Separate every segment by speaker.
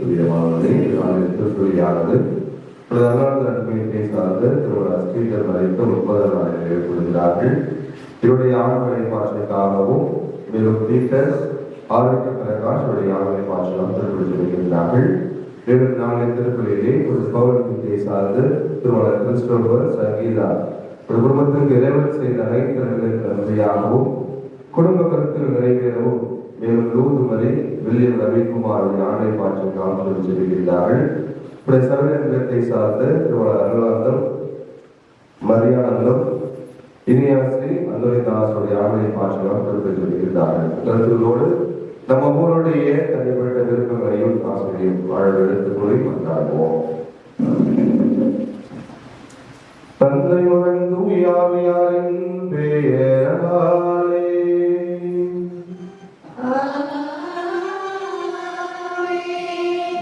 Speaker 1: பிரியமானவர்களே, திருப்பலியானது நன்மையை சார்ந்த திருமண ஸ்ரீதர் மறைத்து 30 நாளில் நிறைவேற்றுகிறார்கள். இவருடைய ஆண்மனை பாஷைக்காகவும் மேலும் பீட்டர்ஸ் ஆரோக்கிய பிரகாஷ் ஆண்மனை பாஷையாக திருப்பி வருகின்றார்கள். வேறு நாளின் திருப்பலியிலே ஒரு பௌர்ணமியை சார்ந்து திருமண கிறிஸ்டோபர் சங்கீதா ஒரு குடும்பத்திற்கு இறைவன் செய்த அனைத்து நன்மையாகவும் குடும்ப கருத்தில் நிறைவேறவும் மேலும் லூதுமலை வில்லியம் ரவிக்குமார் ஆணை பாஷைக்காக சொல்லியிருக்கிறார்கள். சரவணத்தை சார்ந்த திருமண அருளாந்தம் மரியானந்தம் இனியாசி அந்தோனிதாசுடைய ஆண்மை பாஷையாக குறிப்பிட்டிருக்கிறார்கள். கருத்துகளோடு நம்ம ஊருடைய தனிப்பட்ட விருப்பங்களையும் ஆசிரியம் வாழ எடுத்துக்கொள்ளி கொண்டாடுவோம். தந்தை மகன் தூயாவியாரின் பெயராலே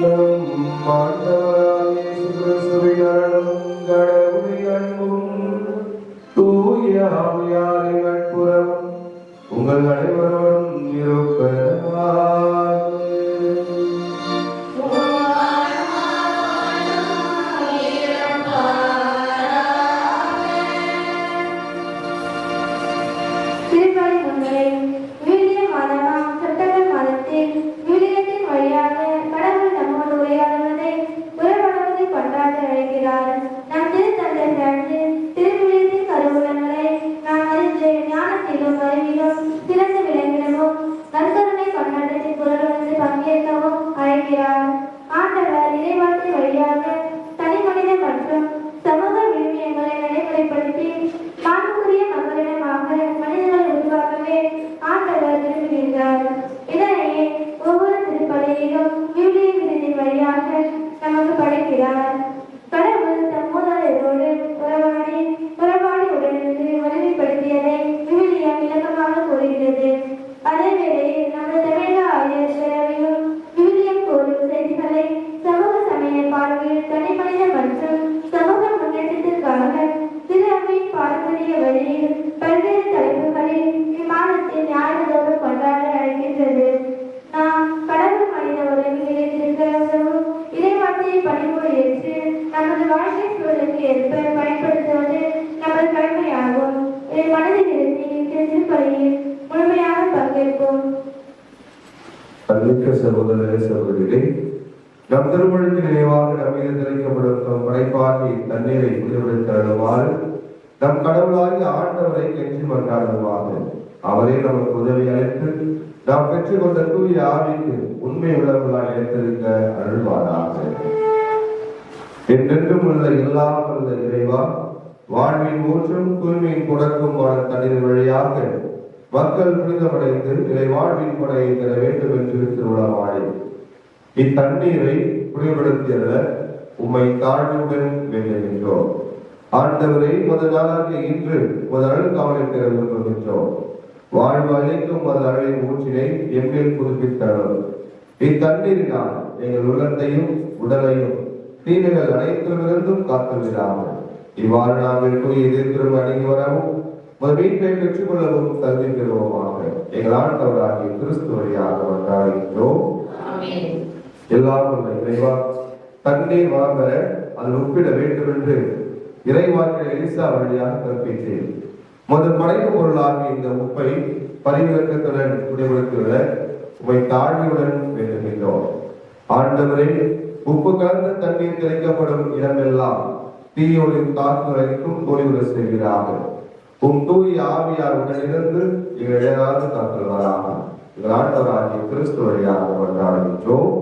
Speaker 1: நம் ஆண்டவராகிய இயேசு கிறிஸ்துவின் அருளும் கடவுளின் அன்பும் தூய ஆவியாரின் நட்புறவும் உங்கள் அனைவரோடும் இருப்பதாக. சகோதரரே சகோதரிகளே, நம் திருமணத்தின் நினைவாக நம்மீது திரைக்கப்படும் படைப்பாகி தண்ணீரை உதவிடுத்தருமாறு நம் கடவுளாகி ஆண்டவரை கெஞ்சி மன்றாடுவாக. அவரே நமக்கு உதவி அளித்து நாம் பெற்றுக்கொண்ட தூய ஆவிக்கு உண்மை உணர்வுகளால் நிலைத்திருக்க அருள்வாராக. என்றென்றும் உள்ள எல்லாம் உள்ள இறைவா, வாழ்வின் ஊற்றும் தூய்மையின் தொடக்கமான தண்ணீர் வழியாக மக்கள் புனிதமடைந்து நிலை வாழ்வின் கொடையை பெற வேண்டும் என்று திருவிழாவாடி இத்தண்ணீரை புனிதப்படுத்தியல்ல உம்மை தாழ்வுடன் வேண்டுகின்றோம். ஆண்டவரை முதல் நாளாகிய இன்று முதல் காவலை பெற விரும்புகின்றோம். வாழ்வு அளிக்கும் மது அழகை ஊற்றினை எம்மேல் புதுப்பித்தரும். இத்தண்ணீரினால் எங்கள் உள்ளத்தையும் உடலையும் தீமைகள் அனைத்திலிருந்தும் காத்துவிடாமல் இவ்வாறு நாங்கள் தூய எதிர்ப்புறம் அணுகி வரவும் மீட்பை பெற்றுக் கொள்ளவும் தகுதி பெறுவோமாக. எங்கள் ஆண்டவராகிய கிறிஸ்து வழியாக கொண்டாடுகின்றோம். எல்லாரும் இறைவா, தண்ணீர் வளம் பெற அதில் உப்பிட வேண்டும் என்று இறைவாக்கிய எலிசா வழியாக கற்பித்தேன். முதல் படைப்பு பொருளாகிய இந்த உப்பை பரிவிலக்கத்துடன் குடிமொழித்துள்ள உம்மை தாழ்வுடன் வேண்டுகின்றோம். ஆண்டவரே, உப்பு கலந்த தண்ணீர் கிடைக்கப்படும் இடமெல்லாம் தீயோரின் தாக்குதலுக்கும் ஒளிவுற செய்கிறார்கள். தூய ஆவியார் உடனிருந்து எங்கள் இடையராது காத்துள்ளாராக. எங்கள் ஆண்டவராகிய கிறிஸ்து வழியாக கொண்டாடுகின்றோம்.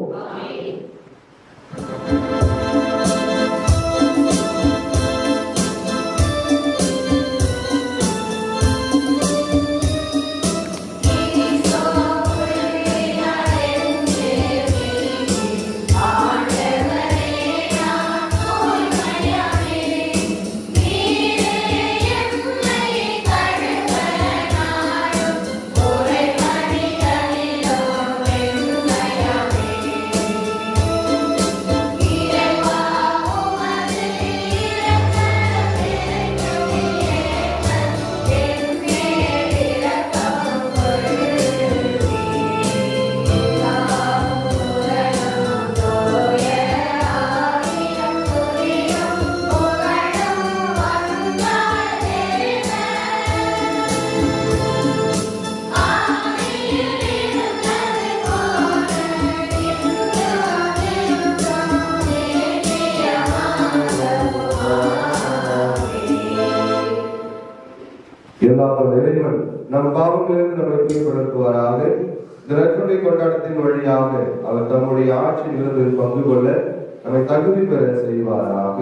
Speaker 1: எல்லாம் இறைவன் நம் பாவங்களிலிருந்து நம்மை தூய்மைப்படுத்துவாராக. இந்த நற்கருணை கொண்டாட்டத்தின் வழியாக அவர் தம்முடைய ஆட்சி நிலவில் பங்கு கொள்ள நம்மை தகுதி பெற செய்வாராக.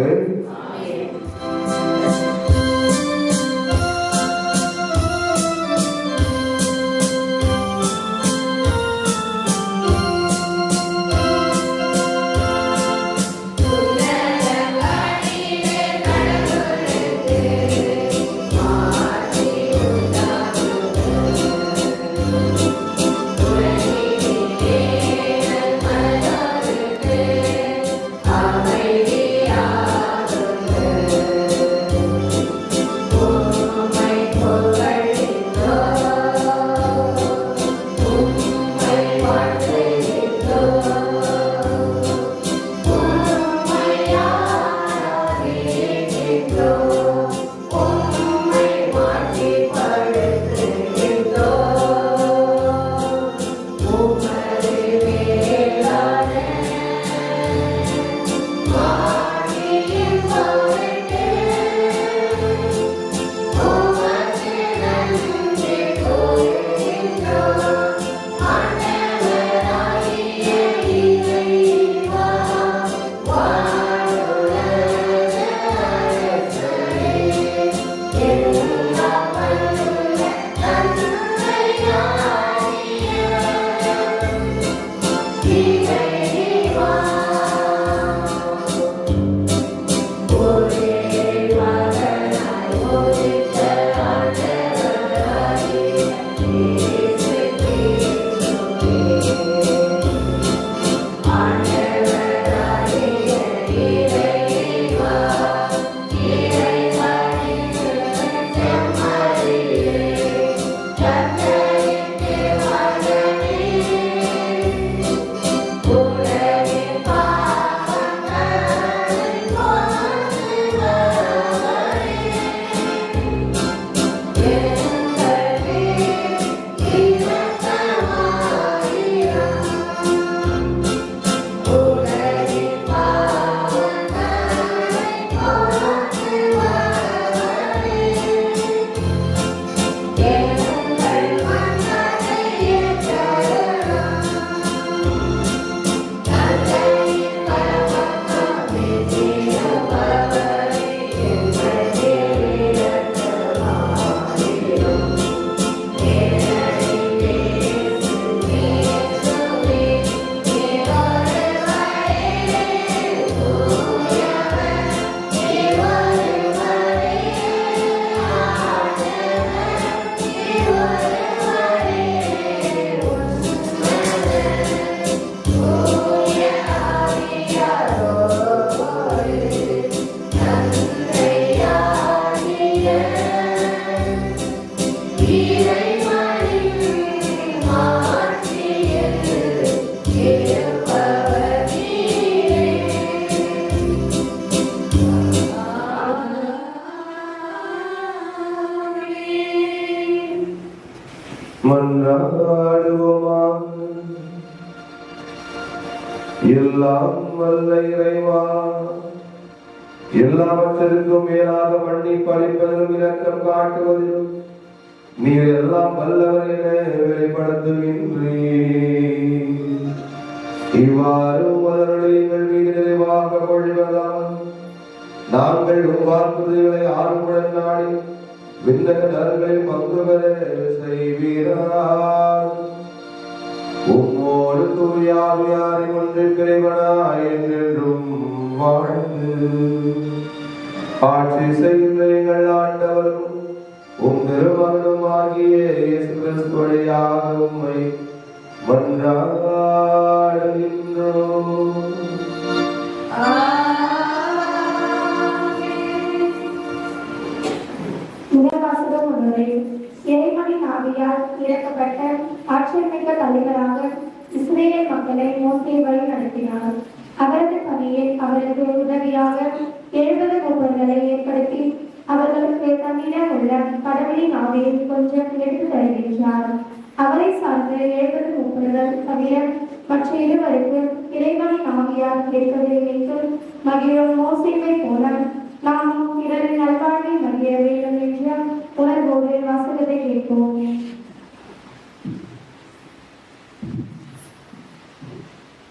Speaker 1: மன்றாடுவோமாக. எல்லாம் வல்ல இறைவா, எல்லாவற்றிற்கும் மேலாக மன்னிப்பு அளிப்பதிலும் இரக்கம் காட்டுவதிலும் நீர் எல்லாம் வல்லவர் என வெளிப்படுத்துகின்றீர். இவ்வாறு முதல்களை எங்கள் மீது நிறைவாக பொழிவதால் நாங்கள் வாக்குறுதிகளை ஆர்வமுடன் நாடி விண்ணக நலன்களில் பங்கு பெற செய்வீரார். உம்மோடு தூயாவியாரின் ஒன்று இறைவனாய் என்றென்றும் வாழ்ந்து ஆட்சி செய்கின்ற எங்கள் ஆண்டவரும் உம் திருமகனும் ஆகிய இயேசு கிறிஸ்து வழியாக உம்மை மன்றாடுகின்றோம்.
Speaker 2: இறைவனின் ஆவியால் இறக்கப்பட்ட ஆட்சியமிக்க தலைவராக இஸ்ரேல் மக்களை மோசே வழி நடத்தினார். அவரது பணியில் அவருக்கு உதவியாக 70 மூப்பர்களை ஏற்படுத்தி அவர்களுக்கு தன்னிடம் உள்ள கடவுளின் ஆவியை கொஞ்சம் எடுத்து தருகின்றார். அவரை சார்ந்த 70 மூப்பர்கள் தவிர மற்ற 20 இறைவனின் ஆவியால் கேட்பதை வைத்து மகிழும் மோசேவை போல நாமும் பிறரின் நல்வாழ்வை மகிழ வேண்டும் என்ற உணர்வோடு வாசகத்தை கேட்போம்.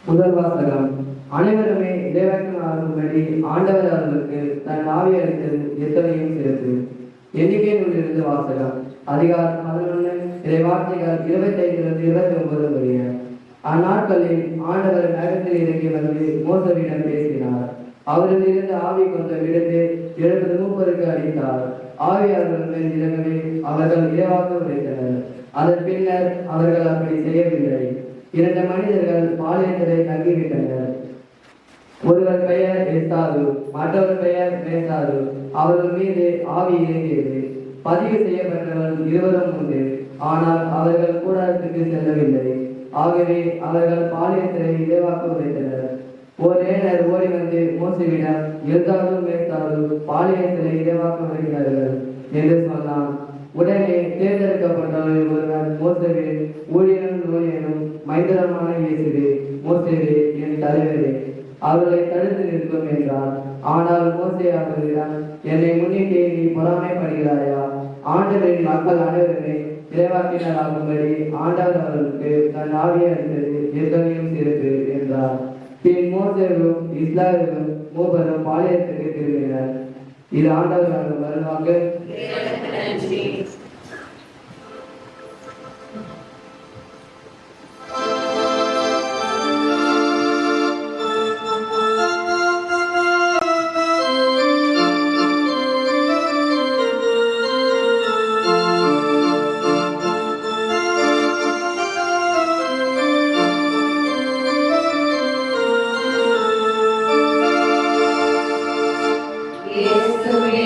Speaker 3: முதல் வாசகம். அனைவருமே இறைவாக்கினராகும்படி ஆண்டவர் அவர்களுக்கு தன் ஆவி அளித்தது எத்தனையும் சிறப்பு. எண்ணிக்கை நூலிலிருந்து வாசகம். அதிகாரம் 11 இறைவார்த்தைகள் 25 29 முடிய. அந்நாட்களில் ஆண்டவர் நகரத்தில் இறங்கி வந்து மோசேயிடம் பேசினார். அவரில் இருந்து ஆவி கொஞ்சம் விடுத்து 70 மூப்பருக்கு அளித்தார். ஆவியாளர்கள் மேல் இறங்கவே அவர்கள் இறைவாக்கு உரைத்தனர். அதன் பின்னர் அவர்கள் அப்படி செய்யவில்லை. 2 மனிதர்கள் பாளையத்திலே தங்கிவிட்டனர். ஒருவர் பெயர் எஸ்தாரு, மற்றவர் பெயர் மேசாரு. அவர்கள் மீது ஆவி இறங்கியது. பதிவு செய்யப்பட்டவர்கள் 20 உண்டு. ஆனால் அவர்கள் கூடாரத்துக்கு செல்லவில்லை. ஆகவே அவர்கள் பாளையத்திலே இறைவாக்கு உரைத்தனர். ஓர் ஓடி வந்து மோசேயிடம், எஸ்தாரும் மேசாரும் பாளையத்திலே இறைவாக்கு உரைக்கிறார்கள் என்று சொன்னான். உடனே தேர்ந்தெடுக்கப்பட்டவர்கள் ஒருவர் மோசேவே, ஊழியனும் மைந்தரமான இயேசுவே, மோசேவே என் தலைவரே, அவர்களை தடுத்து நிற்கும் என்றார். ஆனால் மோசே அவர்களிடம், என்னை முன்னிட்டு நீ பொறாமைப்படுகிறாயா? ஆண்டவரின் மக்கள் அனைவருமே இறைவாக்கினராகும்படி ஆண்டவர் அவர்களுக்கு தன் ஆவியை அளித்தது எத்தனையும் சிறப்பு என்றார். பின் மோசேவும் இஸ்ராயேலும் மூவரும் பாளையத்துக்கு திரும்பினர். இது ஆண்டவர் வருவாக்கு.
Speaker 4: பேசுமே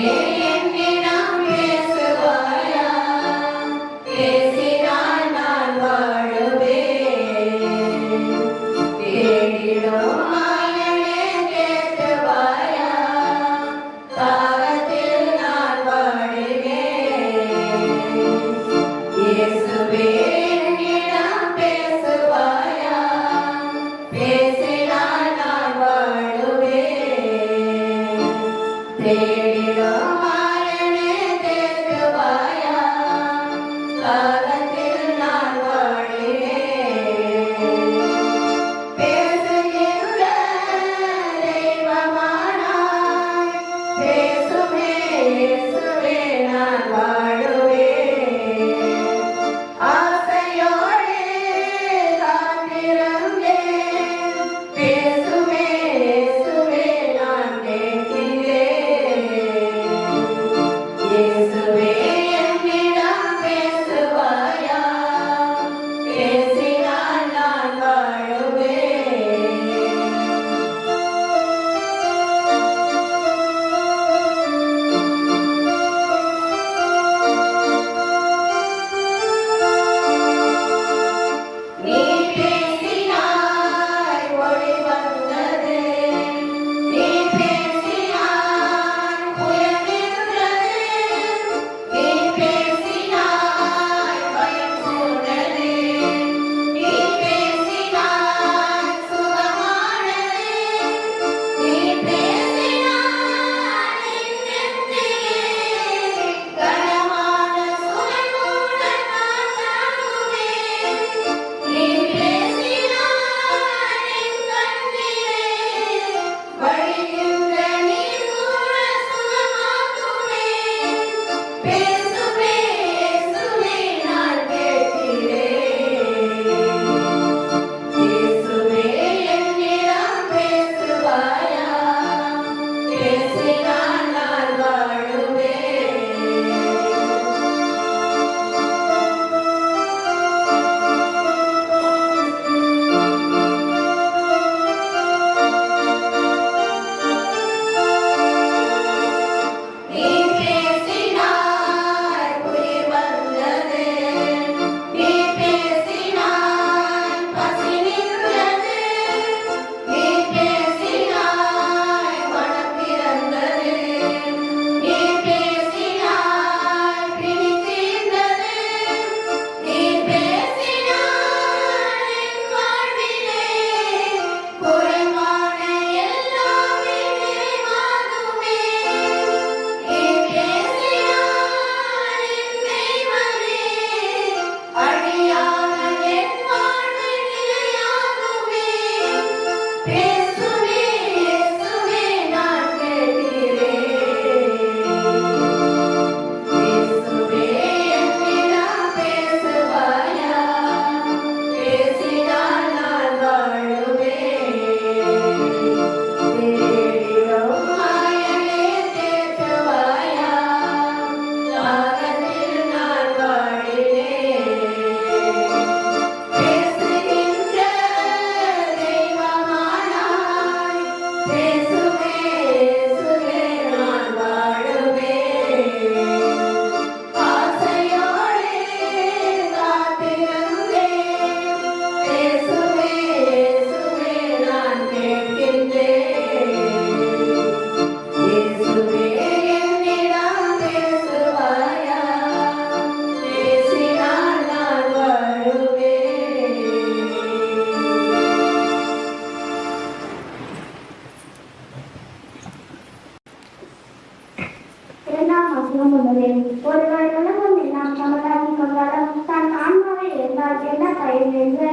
Speaker 2: ஒருவர் உலகம் எல்லாம் தமதாகி கொண்டாலும் தான் ஆன்மாவை இருந்தால் என்ன பயன் என்று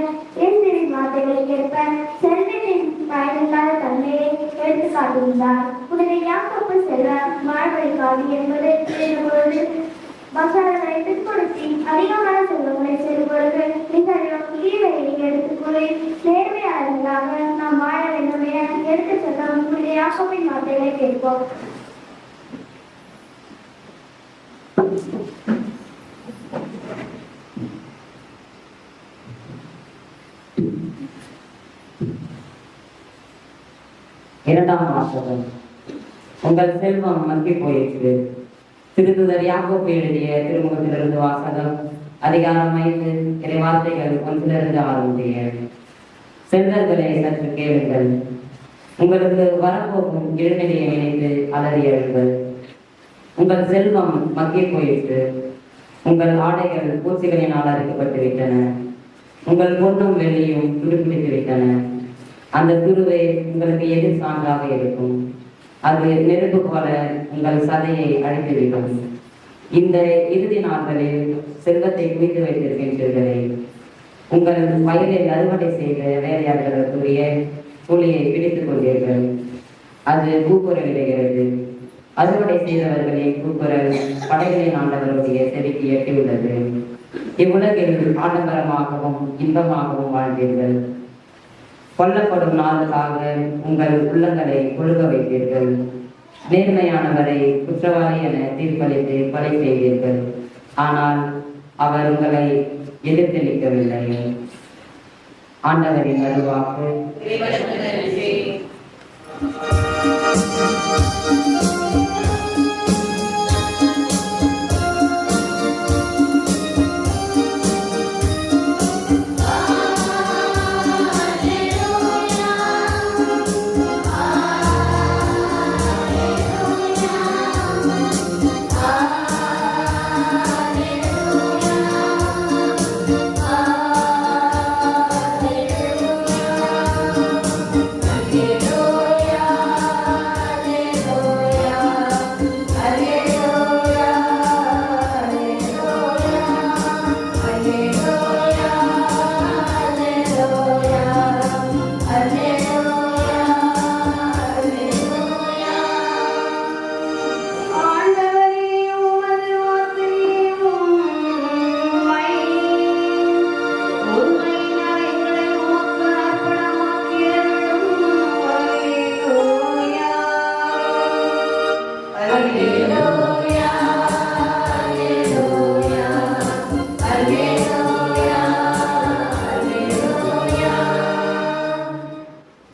Speaker 2: என் வார்த்தைகளை கேட்ப செல்வத்தின் பயனில்லாத தன்மையை எடுத்து காட்டுகின்றார். உடனே யாக்கோப்பு செல்வ வாழ்வழிக்காது என்பது பொழுது பசாரங்களை பிற்படுத்தி அதிகமான செல்வங்களை செய்து பொழுது மிகவும் ஈவையை எடுத்துக்கொள்ளி நேர்மையாளர்களாக நாம் வாழ வேண்டும் என எடுத்து செல்லும் உடைய யாக்கோப்பின் வார்த்தைகளை கேட்போம்.
Speaker 4: இரண்டாம் வாசகம். உங்கள் செல்வம் மக்கி போயிற்று. திருத்துதர் யாக்கோப்பு எழுதிய திருமுகத்திலிருந்து வாசகம். அதிகாரம் 5 இறைவார்த்தைகள் 1 6. செல்வர்களே சற்று கேளுங்கள். உங்களுக்கு வரப்போகும் இழுநிலையை நினைத்து அலறியீர்கள். உங்கள் செல்வம் மக்கி போயிற்று. உங்கள் ஆடைகள் பூச்சிகளினால் அறுக்கப்பட்டு விட்டன. உங்கள் பொன்னும் வெள்ளியும் துருப்பிடித்து விட்டன. அந்த துருவை உங்களுக்கு எதிர் சான்றாக இருக்கும். அது நெருப்பு போல உங்கள் சதையை அழித்துவிடும். இந்த இறுதி நாட்களில் செல்வத்தை குவித்து வைத்திருக்கின்றீர்களே, உங்கள் வயலில் அறுவடை செய்த வேலையாளர்களுக்குரிய கூலியை பிடித்துக் கொண்டீர்கள். அது கூக்குரல் இடுகிறது. அறுவடை செய்தவர்களின் கூக்குரல் படைகளின் ஆண்டவருடைய செவிக்கு எட்டியுள்ளது. இவ்வுலகில் ஆடம்பரமாகவும் இன்பமாகவும் வாழ்ந்தீர்கள். கொல்லப்படும் நாளுக்காக உங்கள் உள்ளங்களை ஒழுக வைத்தீர்கள். நேர்மையானவரை குற்றவாளி என தீர்ப்பளித்து கொலை செய்தீர்கள். ஆனால் அவர் உங்களை எதிர்த்து நிற்கவில்லை. ஆண்டவரின் அருள்வாக்கு.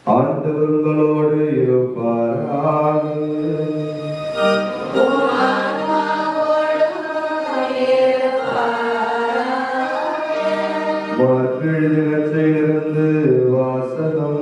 Speaker 1: ஆண்டவர்களோடு இருப்பாராக. மார்கழி நற்செய்தியிலிருந்து வாசகம்.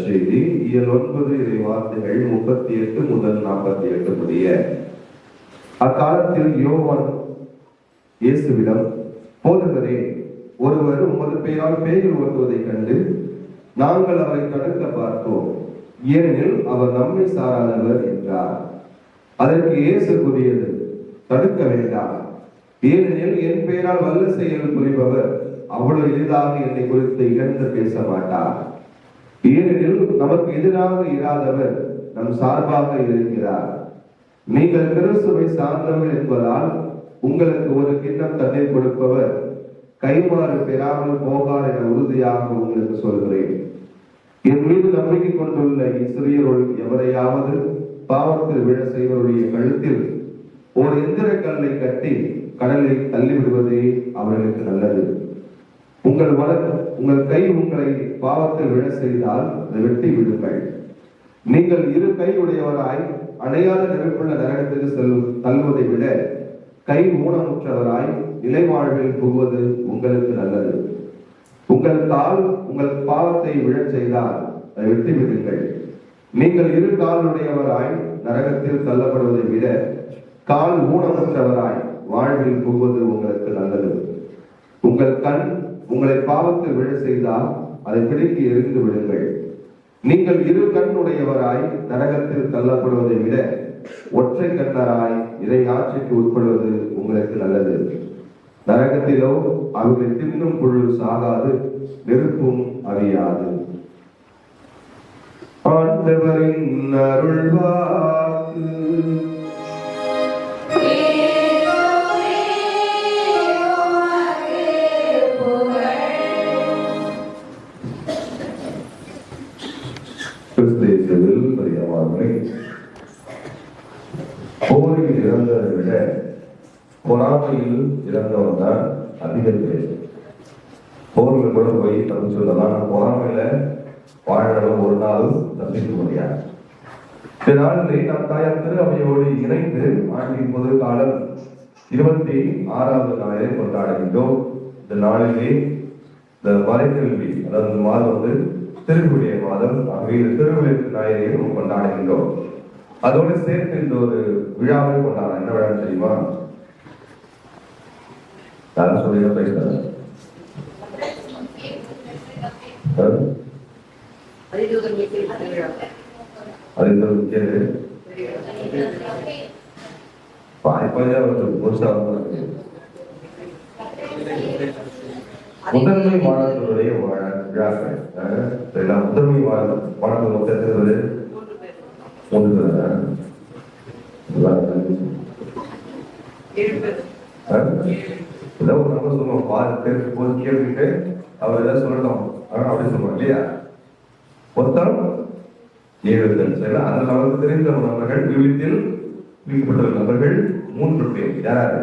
Speaker 1: செய்தி இயல் 9 இறை வார்த்தைகள் 38 முதல் 48 முடிய. அக்காலத்தில் யோவான் இயேசுவிடம், போதகரே, ஒருவர் உமது பெயரால் பேய்கள் ஓட்டுவதைக் கண்டு நாங்கள் அவரை தடுக்க பார்த்தோம், ஏனெனில் அவர் நம்மை சாராதவர் என்றார். அதற்கு இயேசு கூறியது, தடுக்க வேண்டாம், ஏனெனில் என் பெயரால் வல்ல செயல் புரிபவர் அவ்வளவு எளிதாக என்னை குறித்து இழந்து பேச மாட்டார். ஏனெனில் நமக்கு எதிராக இராதவர் நம் சார்பாக இருக்கிறார். நீங்கள் கிறிஸ்துவை சார்ந்தவர் என்பதால் உங்களுக்கு ஒரு கிண்ணம் தண்ணீர் கொடுப்பவர் கைமாறு பெறாமல் போகார் என உறுதியாக உங்களுக்கு சொல்கிறேன். என் மீது நம்பிக்கை கொண்டுள்ள இஸ்ரேலுள் எவரையாவது பாவத்தில் விழ செய்வருடைய கழுத்தில் ஒரு எந்திர கல்லை கட்டி கடலில் தள்ளிவிடுவதே அவர்களுக்கு நல்லது. உங்கள் கை உங்களை பாவத்தில் விழ செய்தால் அதை வெட்டி விடுங்கள். நீங்கள் இரு கை உடையவராய் அணையாத நெருப்புள்ள நரகத்துக்கு தள்ளுவதை விட கை ஊனமுற்றவராய் நிலைவாழ்வில் புகுவது உங்களுக்கு நல்லது. உங்கள் கால் உங்கள் பாவத்தை விழச் செய்தால் அதை வெட்டி விடுங்கள். நீங்கள் இரு காலுடையவராய் நரகத்தில் தள்ளப்படுவதை விட கால் ஊனமுற்றவராய் வாழ்வில் புகுவது உங்களுக்கு நல்லது. உங்கள் கண் உங்களை பாவத்தில் விழ செய்தால் அதை பிடிக்கி எரிந்து விடுங்கள். நீங்கள் இரு கண் உடையவராய் நரகத்தில் தள்ளப்படுவதை விட ஒற்றை கண்ணராய் இறை ஆட்சிக்கு உட்படுவது உங்களுக்கு நல்லது. நரகத்திலோ அவர்களை தின்னும் புழு சாகாது, நெருப்பும் அழியாது. ஆண்டவரின் அருள்வாக்கு. கிறிஸ்தேசுவில் பிரியமானவர்களே, போரில் இறந்ததை விட பொறாமையில் இறந்தவன் தான் அதிக பேர். போரில் கூட போய் தப்பு சொல்லலாம், பொறாமையில வாழ்நாளும் ஒரு நாள் தப்பிக்க முடியாது. இதனாலே நம் தாயார் திருவையோடு இணைந்து ஆண்டின் முதல் காலம் 26வது நாளை கொண்டாடுகின்றோம். இந்த நாளிலே இந்த மறைக்கல்வி, அதாவது மாதம் திருக்குடைய மாதம், ஆகவே இந்த திருவிழா நாயரையும் கொண்டாடுகின்றோம். அதோடு சேர்த்து இந்த ஒரு விழாவை கொண்டாடுறோம். என்ன விழா தெரியுமா? யாரும் சொல்லிட பேசுறாங்க. முதன்மை மாணவர்களுடைய விழாக்கள், முதன்மை மாணவர்கள் மொத்தத்தில் ஏதோ ஒரு நம்பர் சொல்லுவோம், 6 பேருக்கு போது கேட்டுக்கிட்டு அவர் ஏதாவது சொல்லணும் அப்படி சொல்லுவோம் இல்லையா? மொத்தம் 7 பேர். சரிங்களா? அதில் நமக்கு தெரிந்த நபர்கள் விவித்தில் பிரிக்கப்பட்ட நபர்கள் 3 பேர். யாராரு?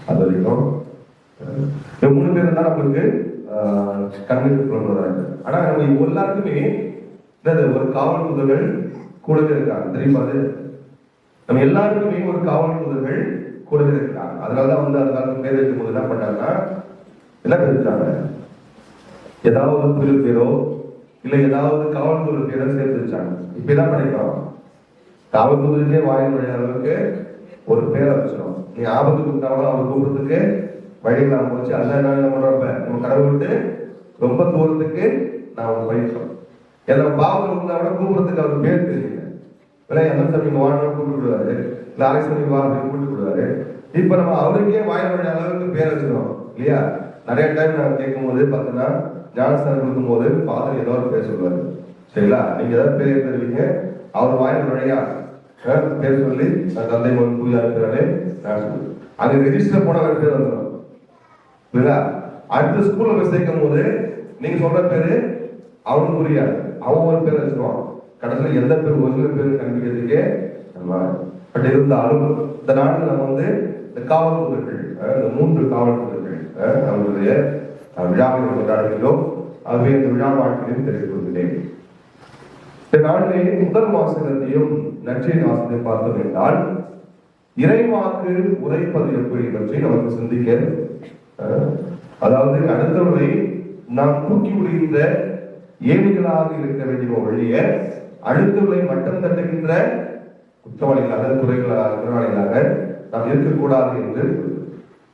Speaker 1: அது வரைக்கும் 3 பேர் தான் நம்மளுக்கு கண்ணுக்கு சொல்றாங்க. ஆனா நம்ம எல்லாருக்குமே ஒரு காவல் தூதர்கள் கூடவே இருக்காங்க. தெரியுமா? அது நம்ம எல்லாருக்குமே ஒரு காவல் தூதர்கள் கூடவே இருக்காங்க. அதனாலதான் அதுக்காக பேர் வைக்கும் போது என்ன பண்ணாங்கன்னா என்ன பேசுறாங்க, ஏதாவது புது பேரோ இல்ல ஏதாவது காவல் தூதர் பேரோ சேர்த்து வச்சாங்க. இப்ப என்ன பண்ணிக்கிறோம், காவல் தூதருக்கே வாயில் வழி அளவுக்கு ஒரு பேரை வச்சிடும். நீ ஆபத்து கொடுத்தாலும் அவர் கூப்பிடுறதுக்கு வழி இல்லாம போச்சு. அதான் என்ன பண்றப்ப நம்ம கடவுள் விட்டு ரொம்ப தூரத்துக்கு நாம போயிட்டோம். ஏன்னா பாவம் இருந்தா கூட கூப்பிடுறதுக்கு அவர் பேர் தெரியல. எந்த சமயம் வாழ்நாள் கூப்பிட்டு விடுவாரு, இல்ல அரை சமயம் வாழ்க்கை கூப்பிட்டு விடுவாரு. இப்ப நம்ம அவருக்கே வாயில் வழி அளவுக்கு பேர் வச்சிருக்கோம் இல்லையா? நிறைய டைம் நான் கேட்கும் போது பாத்தீங்கன்னா ஞானஸ்தானம் கொடுக்கும் போது ஃபாதர் ஏதோ ஒரு பேர் சொல்லுவாரு. சரிங்களா? நீங்க ஏதாவது பேர் தருவீங்க, அவர் வாயில் வழியா பேர் சொல்லி நான் தந்தை மகன் பூஜா இருக்கிறாரு நான் சொல்லுவேன். அங்க ரெஜிஸ்டர் போன வேற பேர் வந்துடும். அடுத்த ஸ்கூல்ல போய் சேர்க்கும் போது நீங்க சொல்ற பேரு அவனுக்கு புரியாது, அவன் ஒரு பேர் வச்சிருவான். கடைசியில் எந்த பேர் ஒரிஜினல் பேர் கண்டுபிடிக்கிறதுக்கே நம்ம பட் இருந்தாலும் இந்த நாட்டில் நம்ம இந்த காவல் தூதர்கள், இந்த 3 காவல் தூதர்கள் அவங்களுடைய விழாவை கொண்டாடுகிறோம். ஆகவே இந்த விழா வாழ்க்கையும் தெரிவித்துக் கொள்கிறேன். இந்த நாளிலே முதல் வாசகத்தையும் நற்செய்தி வாசகத்தை பார்த்தோம் என்றால் இறைவாக்கு உரைப்பது எப்படி பற்றி நமக்கு சிந்திக்க, அதாவது அடுத்தவர்களை நாம் தூக்கி விடுகின்ற ஏழைகளாக இருக்க வேண்டிய ஒழிய அடுத்தவர்களை மட்டம் தட்டுகின்ற குற்றவாளிகளாக குற்றவாளிகளாக நாம் இருக்கக்கூடாது என்று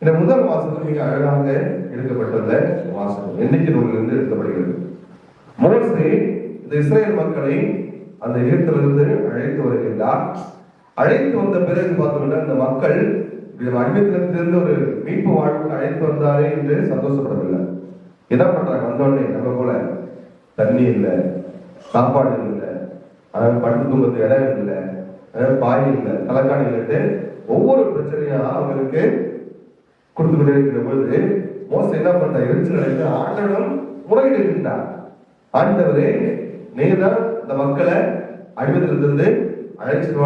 Speaker 1: இந்த முதல் வாசகம் மிக அழகாக எடுக்கப்பட்டுள்ள வாசகம் எண்ணிக்கை நூலிலிருந்து எடுக்கப்படுகிறது. மோசே இந்த இஸ்ரேல் மக்களை அந்த எகிப்திலிருந்து அழைத்து வருகின்றார். அழைத்து வந்த பிறகு பார்த்தோம்னா இந்த மக்கள் அடிமைத்தனத்திலிருந்து ஒரு மீட்பு வாழ்வுக்கு அழைத்து வந்தாரே என்று சந்தோஷப்படவில்லை. என்ன பண்றாங்க? வந்தோடனே நம்ம போல தண்ணி இல்லை, சாப்பாடு இல்லை, படுத்து தூங்கத்துக்கு இடம் இல்லை, பாய் இல்லை, தலைக்காணி இல்லைட்டு ஒவ்வொரு பிரச்சனையா அவங்களுக்கு கொடுத்து கொண்டே இருக்கிற பொழுது மோசே என்ன பண்ற எரிச்சல் அடைந்து ஆண்டவரிடம் முறையிடுகின்றார். ஆண்டவரே, நீதான் இந்த மக்களை அடிமத்திலிருந்து அழைச்சிட்டு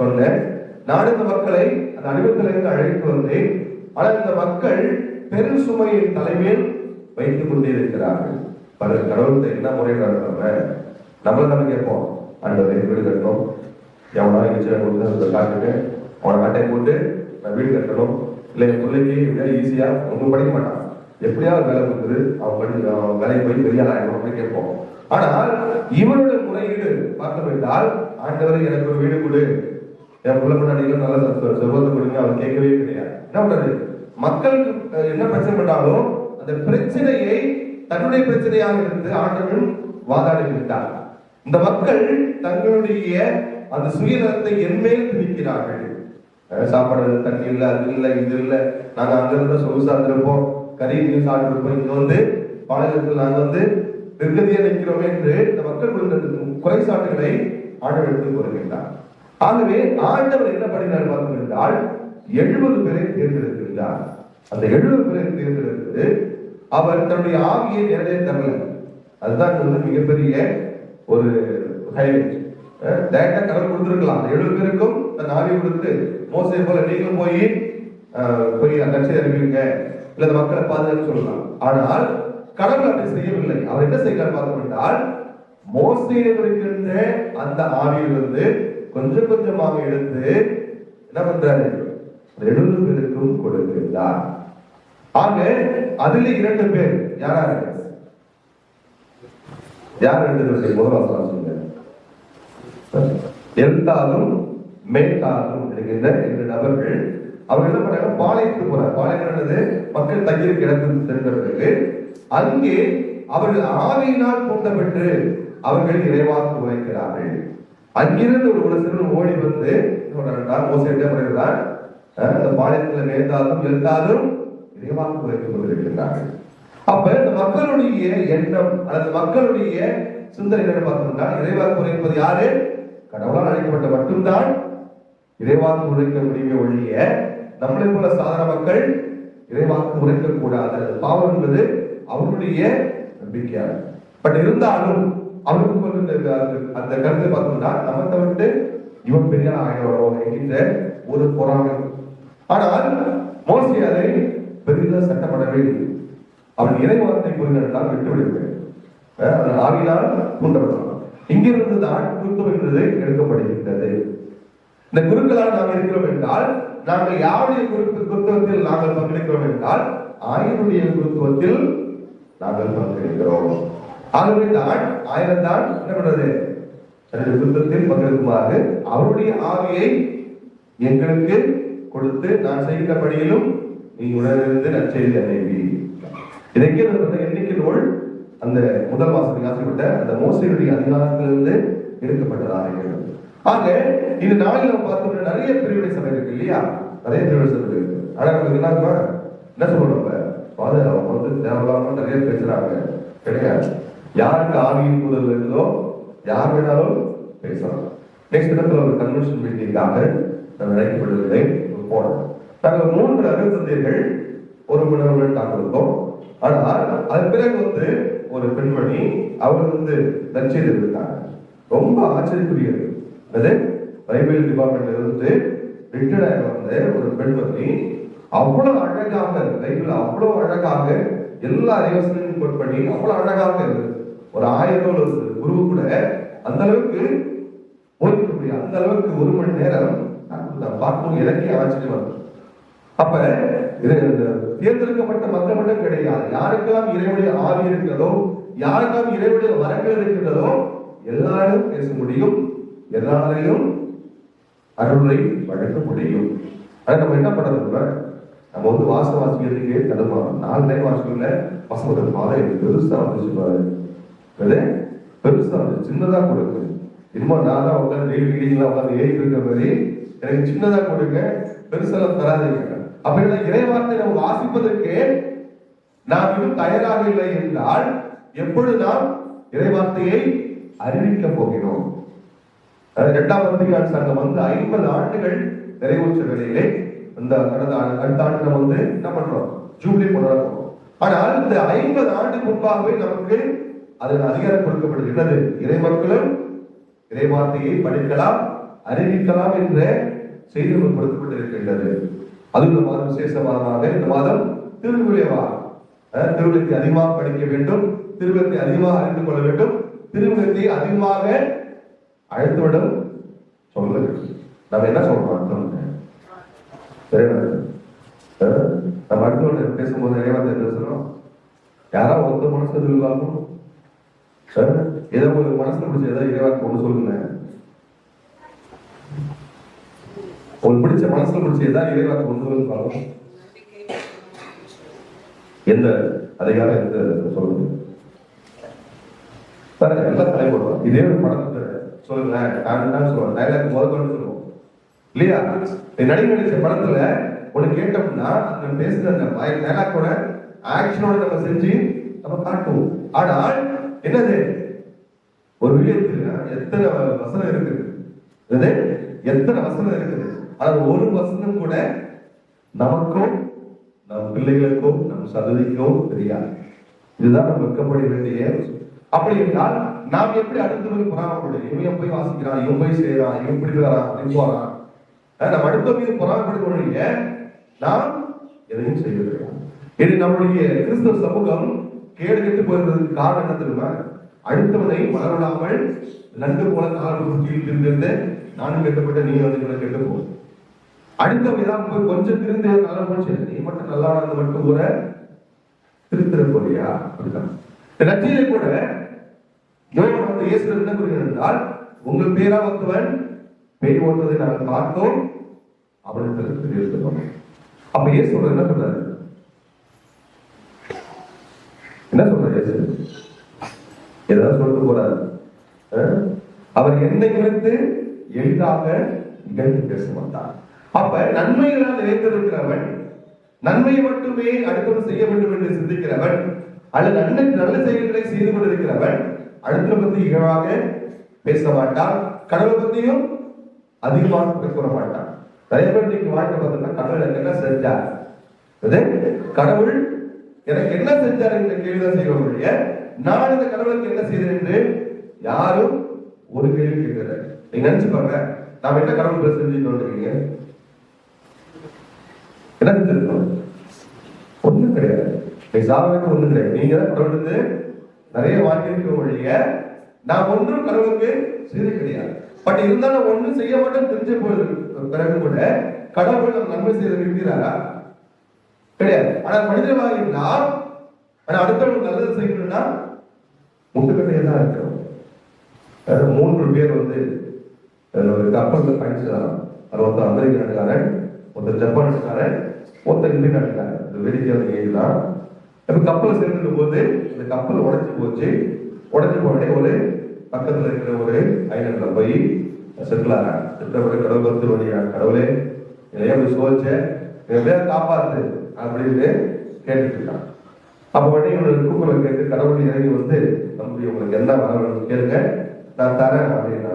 Speaker 1: சொன்ன, நான் இந்த மக்களை அந்த அடிமத்திலிருந்து அழைத்து வந்தேன். ஆனால் இந்த மக்கள் பெரும் சுமையின் தலைமையில் வைத்துக் கொண்டே இருக்கிறார்கள். பல கடவுள்கிட்ட என்ன முறையிடுறாங்க, நம்மள தானே கேட்போம், ஆண்டவரே வீடு கட்டணும், எவனா எங்க காட்டுட்டு அவனை கட்டையை போட்டு நான் வீடு கட்டணும், இல்லை என் பிள்ளைக்கு எப்படியா ஈஸியா ஒன்றும் படிக்க மாட்டான், எப்படியாவது வேலை கொடுக்குது, அவன் வேலையை போய் பெரிய ஆளாயிடும் அப்படின்னு கேட்போம். ஆனால் இவருடைய முறையீடு பார்க்க வேண்டால், ஆண்டவரை எனக்கு ஒரு வீடு கொடு, என் பிள்ளை முன்னாடிகளும் நல்ல செல்வத்தை கொடுங்க, அவர் கேட்கவே கிடையாது. என்ன பண்றது, மக்களுக்கு என்ன பிரச்சனை பண்ணாலும் அந்த பிரச்சனையை தன்னுடைய பிரச்சனையாக இருந்து ஆண்டவன் வாதாடி விட்டார். இந்த மக்கள் தங்களுடைய அந்த சுயநலத்தை என்மேல் திணிக்கிறார்கள். சாப்பாடு தண்ணி இல்லை, அது இல்லை, இது இல்லை, நாங்க அங்க இருந்த சொகுசா இருப்போம், கறி மீன் சாப்பிட்டு இங்க வந்து பாளையத்தில் நாங்க வந்து நிர்கதியா நிற்கிறோம் என்று இந்த மக்கள் குறைசாட்டுகளை ஆண்டவர் எடுத்து வருகின்றார். ஆகவே ஆண்டவர் என்ன பண்ணினார் பார்த்தோம் என்றால் 70 பேரை தேர்ந்தெடுக்கின்றார். அந்த 70 பேரை தேர்ந்தெடுத்து அவர் தன்னுடைய ஆவியை நேரடியாக தரல. அதுதான் வந்து மிகப்பெரிய ஒரு ஹைலைட். டைரக்டா கடவுள் கொடுத்திருக்கலாம், 70 பேருக்கும் தன் ஆவியை கொடுத்து, மோசே போல நீங்களும் போய் நற்செய்தி அறிவிங்க, இல்ல அந்த மக்களை பாதுகாத்து சொல்லலாம். ஆனால் கடவுள் அப்படி செய்யவில்லை. அவர் என்ன செய்கிறார் பார்த்தோம் என்றால், மோசேயில் இருக்கின்ற அந்த ஆவியிலிருந்து கொஞ்சம் கொஞ்சமாக எடுத்து என்ன பண்றாரு, 70 பேருக்கும் கொடுக்கிறார். ஆக அதில் 2 பேர் யாராரு, யார் 2 பேர் முதல் வாசகம் சொல்லுங்க. எல்தாலும் மேத்தாலும் என்கின்ற 2 நபர்கள். அவங்க என்ன பண்ணாங்க, பாளையத்துக்கு போறார். பாளையம் மக்கள் தங்கியிருக்க இடத்துக்கு சென்ற பிறகு அங்கே அவர்கள் ஆவியினால் தூண்டப்பட்டு அவர்கள் இறைவாக்கு உரைக்கிறார்கள். அங்கிருந்து ஒரு சிறுவன் ஓடி வந்து மோசடியா முறையில்தான் அந்த பாளையத்துல மேத்தாலும் எல்தாலும் இறைவாக்கு உரைத்துக் கொண்டிருக்கிறார்கள். அப்ப இந்த மக்களுடைய எண்ணம் அல்லது மக்களுடைய சிந்தனை என்ன பார்த்தோம்னா, இறைவாக்கு உரைப்பது யாரு, கடவுளால் அழைக்கப்பட்ட மட்டும்தான் இறைவாக்கு உரைக்க முடியுமே ஒழிய நம்மளை போல சாதாரண மக்கள் இறைவாக்கு உரைக்க கூடாது. பாவம் என்பது அவருடைய நம்பிக்கையாக. பட் இருந்தாலும் அவருக்கு அந்த கருத்தை பார்த்தோம்னா, நம்ம தவிர்த்து இவன் பெரிய ஆயிரம் என்கின்ற ஒரு போராட்டம். ஆனால் மோசே அதை பெரிதாக சட்டப்படவே இல்லை. அவன் இறைவார்த்தை புரிந்தால் விட்டுவிடுவேன், ஆவினால் தூண்டப்படலாம். இங்கிருந்து தான் குருத்துவம் என்பது எடுக்கப்படுகின்றது. இந்த குருக்களால் நாம் இருக்கிறோம் என்றால், நாங்கள் யாருடைய குருத்துவத்தில் நாங்கள் பங்கெடுக்கிறோம் என்றால், ஆயனுடைய குருத்துவத்தில் நாங்கள் பங்கெடுக்கிறோம். ஆகவே தான் ஆயன் தான் என்ன பண்றது, தன்னுடைய குருத்துவத்தில் பங்கெடுக்குமாறு அவருடைய ஆவியை எங்களுக்கு கொடுத்து, நான் செய்கிற படியிலும் நீ உணர்ந்து நற்செய்தி அறிவி. இதற்கு எண்ணிக்கை நூல் அந்த முதல் வாசனை ஆசைப்பட்ட அந்த மோசையுடைய அதிகாரத்திலிருந்து எடுக்கப்பட்டதாக இருக்கிறது. ஆக இந்த நாளில் நம்ம பார்த்தோம்னா நிறைய பிரிவினை சபை இருக்கு இல்லையா, நிறைய பிரிவினை சபை இருக்கு. ஆனா நமக்கு என்ன சொல்லணும், அவங்க வந்து தேவையில்லாம நிறைய பேசுறாங்க கிடையாது. யாருக்கு ஆவியின் முதல் இருந்தோ யார் வேணாலும் பேசலாம். நெக்ஸ்ட் இடத்துல ஒரு கன்வென்ஷன் மீட்டிங்காக நான் அழைக்கப்படவில்லை போனோம். நாங்கள் 3 அருந்தந்தையர்கள் ஒரு மணி நாங்கள் இருந்தோம். ஆனால் அதன் பிறகு வந்து ஒரு பெண்மணி அவர் வந்து நற்செய்தி இருக்காங்க. ரொம்ப ஆச்சரியக்குரியது. அது பைபிள் டிபார்ட்மெண்ட்ல இருந்து ரிட்டையர்ட் வந்த ஒரு பெண்மணி அவ்வளவு அழகாக பைபிள் அவ்வளவு அழகாக எல்லா யோசனையும் கோட் பண்ணி அவ்வளவு அழகாக இருக்கு. ஒரு 1000 குரு கூட அந்த அளவுக்கு போதிக்க முடியும். அந்த அளவுக்கு 1 மணி நேரம் பார்க்கும் எனக்கே ஆச்சரியமா இருக்கு. அப்ப தேர்ந்தெடுக்கப்பட்ட மக்கள் மட்டும் கிடையாது, யாருக்கெல்லாம் இறைவனுடைய ஆவி இருக்கிறதோ, யாருக்கெல்லாம் இறைவனுடைய வரங்கள் இருக்கிறதோ எல்லாரும் பேச முடியும், எல்லாரையும் அருளை வழங்க முடியும். ஆனா நம்ம என்ன பண்றதுன்னா, நம்ம வந்து வாசம் வாசிக்கிறதுக்கு தடுமாறும். 4 டைம் வாசிக்கல வசனம் பாதை பெருசா வந்து பெருசா வந்து சின்னதா கொடுக்கு. இன்னும் நான் தான் உட்காந்து டெய்லி ரீடிங்லாம் உட்காந்து ஏறி இருக்கிற மாதிரி எனக்கு சின்னதா கொடுங்க, பெருசெல்லாம் தராதீங்க. அப்படி இறைவார்த்தை நம்ம வாசிப்பதற்கு நாம் இன்னும் தயாராக இல்லை என்றால் எப்பொழுது நாம் இறைவார்த்தையை அறிவிக்க போகிறோம்? 2ஆம் வத்திக்கான் சங்கம் வந்து 50 ஆண்டுகள் நிறைவுற்ற வேளையிலே இந்த அடுத்த ஆண்டு நம்ம வந்து என்ன பண்றோம், ஜூபிலி கொண்டாடுறோம். ஆனால் இந்த 50 ஆண்டுக்கு முன்பாகவே நமக்கு அதன் அதிகாரம் கொடுக்கப்படுகிறது. இறை மக்களும் இறை வார்த்தையை படிக்கலாம், அறிவிக்கலாம் என்ற செய்தி நமக்கு கொடுக்கப்பட்டிருக்கின்றது. அது இந்த மாதம் விசேஷ மாதமாக இந்த மாதம் திருவிழா வாரம். திருவிழத்தை அதிகமாக படிக்க வேண்டும், திருவிழத்தை அதிகமாக அறிந்து கொள்ள வேண்டும், திருவிழத்தை அதிகமாக அழைத்துவிடும் சொல்ல. நம்ம என்ன சொல்றோம், நம்ம அடுத்தவங்க பேசும்போது நிறைய வார்த்தை பேசுறோம். யாரா ஒருத்த மனசு இல்லாமல் ஏதோ ஒரு மனசுல பிடிச்ச ஏதாவது இறைவாக்கு ஒண்ணு சொல்லுங்க. உங்களுக்கு பிடிச்ச மனசுல பிடிச்ச ஏதாவது இறைவாக்கு ஒண்ணு சொல்லுங்க. எந்த அதிகாரம் எந்த சொல்லுங்க. எல்லாம் தலை போடுவோம். இதே ஒரு படத்தை சொல்லுங்க, சொல்லுவோம், டைலாக் முதற்கொண்டு சொல்லுவோம் இல்லையா? நடிச்ச படத்துல ஒண்ணு கேட்டோம்னா அந்த பேசுற அந்த டைலாக்கோட ஆக்ஷனோட நம்ம செஞ்சு நம்ம காட்டுவோம். ஆனால் என்னது, ஒரு விடயத்துல எத்தனை வசனம் இருக்குது, எத்தனை வசனம் இருக்குது, அது ஒரு வசனம் கூட நமக்கும் நம் பிள்ளைகளுக்கும் நம் சந்ததிக்கும் தெரியாது. இதுதான் நம்ம வெட்கப்பட வேண்டிய. அப்படி என்றால் நாம் எப்படி அடுத்தவர்கள் பொறாமப்படுது, இவன் போய் வாசிக்கிறான், இவன் போய் செய்யறான், இவன் இப்படி வரான், அப்படி போறான், நம்ம அடுத்த மீது பொறாமப்படுத்த நாம் எதையும் செய்யவில்லை. இது நம்முடைய கிறிஸ்தவ சமூகம் கேடு கெட்டு போயிருந்ததுக்கு காரணம் என்ன தெரியுமா? அடுத்தவனை மலரவிடாமல் நன்கு போல காலத்தில் இருந்து நானும் கெட்டப்பட்ட நீ வந்து கெட்டு போ. அடுத்தவன் தான் போய் கொஞ்சம் திருந்து நல்லா போச்சு, நீ மட்டும் நல்லா நடந்து மட்டும் கூட திருத்திர போறியா? அப்படிதான் லட்சியிலே கூட இயேசு என்ன கூறுகிறார் என்றால், உங்கள் பேரா ஒருத்தவன் பேய் ஓட்டுவதை நாங்கள் பார்த்தோம், அவனுக்கு. அப்ப இயேசு என்ன சொல்றாரு, என்ன சொல்றாரு இயேசு? ஏதாவது சொல்லிட்டு போறாரு. அவர் என்னை குறித்து எளிதாக இகழ்ந்து பேச மாட்டார். அப்ப நன்மைகளால் நிறைந்திருக்கிறவன், நன்மையை மட்டுமே அடுத்தவன் செய்ய வேண்டும் என்று சிந்திக்கிறவன், அல்லது நல்ல செயல்களை செய்து கொண்டிருக்கிறவன் அடுத்த பத்தி இகழாக பேச மாட்டான், கடவுளை பத்தியும் அதிகமாக கூற மாட்டான். நிறைய பேர் நீங்க வாழ்க்கை பார்த்தீங்கன்னா கடவுள் எனக்கு என்ன செஞ்சார், கடவுள் எனக்கு என்ன செஞ்சார் என்ற கேள்விதான் செய்வதைய நான் இந்த கடவுளுக்கு என்ன செய்தேன் என்று யாரும் ஒரு கேள்வி கேட்கல. நீங்க நினைச்சு பாருங்க, நாம என்ன கடவுள் செஞ்சுட்டு வந்துருக்கீங்க, என்ன செஞ்சிருக்கோம்? ஒண்ணும் கிடையாது. சாதனைக்கு ஒண்ணும் கிடையாது. நீங்க தான் கடவுளுக்கு நிறைய வாங்கியிருக்க ஒழிய நான் ஒன்றும் கடவுளுக்கு செய்து கிடையாது. பட் இருந்தாலும் ஒன்றும் செய்ய மாட்டேன் தெரிஞ்ச போது பிறகு கூட கடவுள் நம்ம நன்மை செய்து இருக்கிறாரா? கிடையாது. ஆனால் மனிதர்களாக இருந்தால் அடுத்தவங்களுக்கு நல்லது செய்யணும்னா முட்டுக்கட்டையே தான் இருக்கிறோம். 3 பேர் வந்து ஒரு கப்பல்ல பயணிச்சுதான். அது ஒருத்தர் அமெரிக்க நாட்டுக்காரன், ஒருத்தர் ஜப்பான் நாட்டுக்காரன், ஒருத்தர் இந்திய நாட்டுக்காரன். வேடிக்கையான ஏஜ்தான். இப்ப கப்பல் சேர்ந்துட்டு போது இந்த கப்பல் உடைச்சு போச்சு. உடைச்சு போனே ஒரு பக்கத்துல இருக்கிற ஒரு ஐலண்ட்ல போய் செட்டில் ஆறாங்க. செட்டில் கடவுள் வந்து வழியாக கடவுளே இதையே போய் சோதிச்ச எப்படியா காப்பாத்து அப்படின்னு கேட்டுட்டு இருக்கான். அப்ப உடனே இவனுக்கு கூப்பிட கேட்டு கடவுள் இறங்கி வந்து நம்பி உங்களுக்கு என்ன வர வேணும்னு கேளுங்க, நான் தரேன் அப்படின்னா.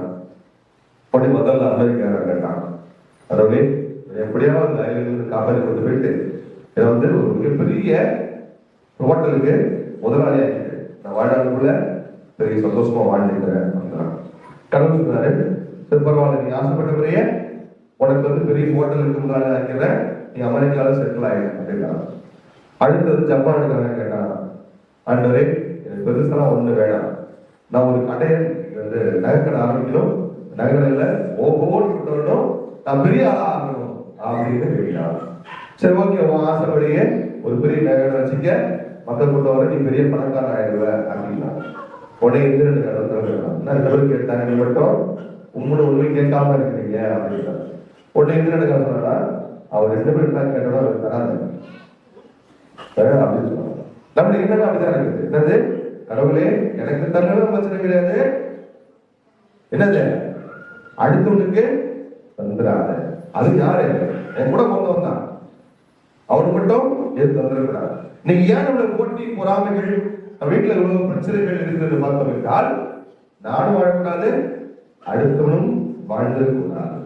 Speaker 1: உடனே முதல்ல அமெரிக்கா கேட்டான், கடவுளே எப்படியாவது அந்த ஐலண்ட் காப்பாற்றி கொண்டு போயிட்டு இதை வந்து ஒரு மிகப்பெரிய ஹோட்டலுக்கு முதலாளி ஆகிட்டு நான் வாழ்நாளுக்குள்ள பெரிய சந்தோஷமா வாழ்ந்துக்கிறேன் அப்படின்னா. கடவுள் சொன்னாரு, சரி பரவாயில்ல, நீ ஆசைப்பட்டவரையே உனக்கு வந்து பெரிய ஹோட்டலுக்கு முதலாளி ஆக்கிறேன், நீ அமெரிக்கால செட்டில் ஆகிடும் அப்படின்னா. அடுத்தது ஜப்பானுக்காக கேட்டான், ஆண்டவரே எனக்கு பெருசெல்லாம் ஒண்ணு வேணாம், நான் ஒரு கடையை வந்து நகைக்கடை ஆரம்பிக்கணும், நகைக்கடையில ஓஹோன்னு நான் பெரிய ஆளா ஆகணும் அப்படின்னு கேட்டான். சரி ஓகே, உன் ஆசைப்படியே ஒரு பெரிய நகைக்கடை வச்சுக்க, மக்கள் கொண்டவரை நீ பெரிய பணக்காரன் ஆயிடுவ அப்படின்னா. உடனே இந்திரன் கடவுள் கேட்டாங்க, நீ மட்டும் உண்மை உண்மை கேட்காம இருக்கிறீங்க அப்படின்னா. உடனே இந்திரன் சொன்னா, அவர் 2 பேரும் கேட்டோம்னா அவர் தராது அப்படின்னு சொன்னாங்க. நம்மளுக்கு என்னன்னா அப்படிதான் இருக்குது. என்னது, கடவுளே எனக்கு தரணும் பிரச்சனை கிடையாது, என்னது அடுத்தவனுக்கு தந்துடாது. அது யாரு? என் கூட கொண்டு வந்தான், அவனுக்கு மட்டும் எது தந்துடக்கூடாது. நீங்க ஏன் நம்மள போட்டி பொறாமைகள் வீட்டுல இவ்வளவு பிரச்சனைகள் இருக்கிறது பார்த்தோம் என்றால், நானும் வாழக்கூடாது, அடுத்தவனும் வாழ்ந்திருக்க கூடாது.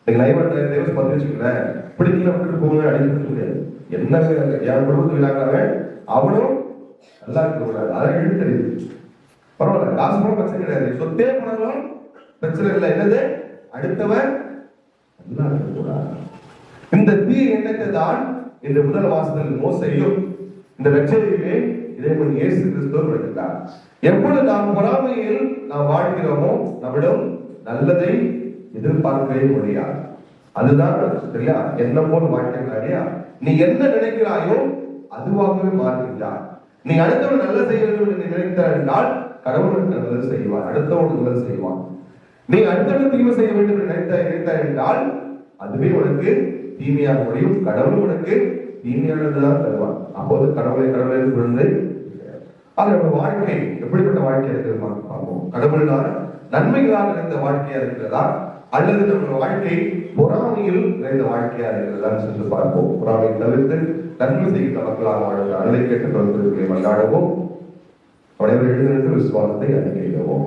Speaker 1: லைவ் பார்த்து வச்சுக்கிறேன், பிடிக்கல விட்டுட்டு போகணும் அடிக்க முடியாது. என்ன என் குடும்பத்து விழாக்காக அவனும் நல்லா இருக்க கூடாது, அதான் எழுதி தெரியுது. பரவாயில்ல, காசு கூட பிரச்சனை கிடையாது, சொத்தே போனாலும் பிரச்சனை இல்லை. என்னது அடுத்தவன் நல்லா இருக்க கூடாது. இந்த தீய எண்ணத்தை தான் இந்த முதல் வாசத்தில் மோசையும் இந்த ரட்சகரிலே இறைவன் இயேசு கிறிஸ்துவும் விளக்கினார். எப்பொழுது நாம் பொறாமையில் நாம் வாழ்கிறோமோ நம்மிடம் நல்லதை எதிர்பார்க்கவே முடியாது. அதுதான் சரியா, என்ன போல வாழ்க்கையா நீ என்ன நினைக்கிறாயோ அதுவாகவே மாறுகின்றார். நீ அடுத்தவன் நல்ல செய்ய வேண்டும் என்று நினைத்தார் என்றால் கடவுளுக்கு நல்லது செய்வார், அடுத்தவனுக்கு நல்லது செய்வான். நீ அடுத்தவன் தீமை செய்ய வேண்டும் என்று நினைத்தார் என்றால் அதுவே உனக்கு தீமையாக முடியும். கடவுள் உனக்கு தீமையானதுதான் தருவான். அப்போது கடவுளை சொல்றது அது நம்ம வாழ்க்கை எப்படிப்பட்ட வாழ்க்கையா இருக்கிறது பார்ப்போம். கடவுளால் நன்மைகளால் நிறைந்த வாழ்க்கையா இருக்கிறதா அல்லது நம்ம வாழ்க்கை பொறாமையில் நிறைந்த வாழ்க்கையா இருக்கிறதா சென்று பார்ப்போம். பொறாமையை தவிர்த்து நன்மை செய்கின்ற மக்களாக வாழ்கிற அருளை கேட்டு தொடர்புகளை கொண்டாடுவோம். அவனை எழுதின விசுவாசத்தை அறிக்கையிடுவோம்.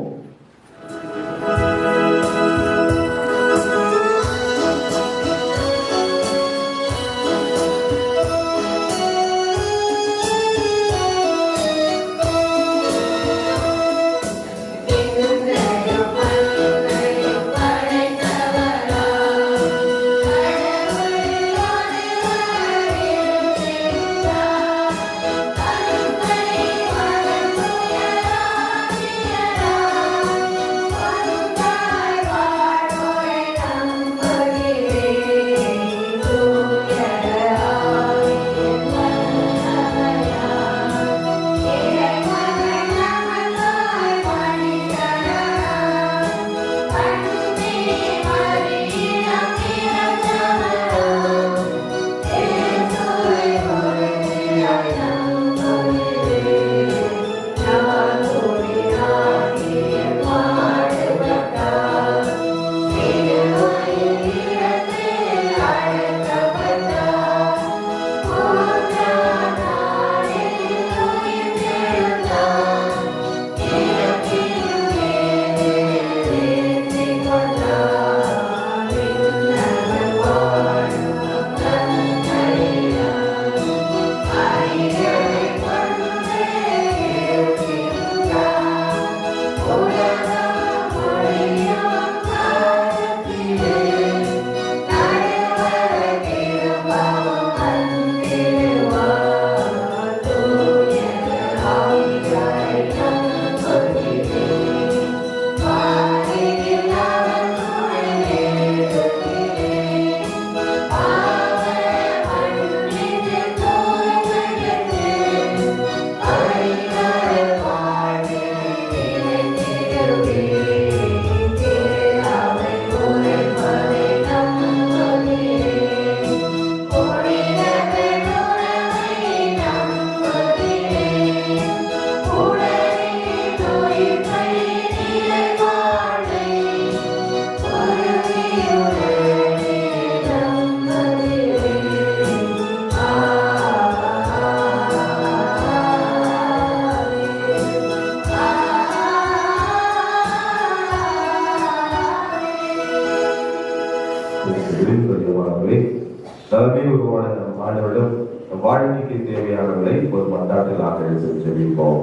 Speaker 1: வாழ்க்கைக்கு தேவையானவர்களை ஒரு மன்றாட்டிலாக எடுத்து செவிப்போம்.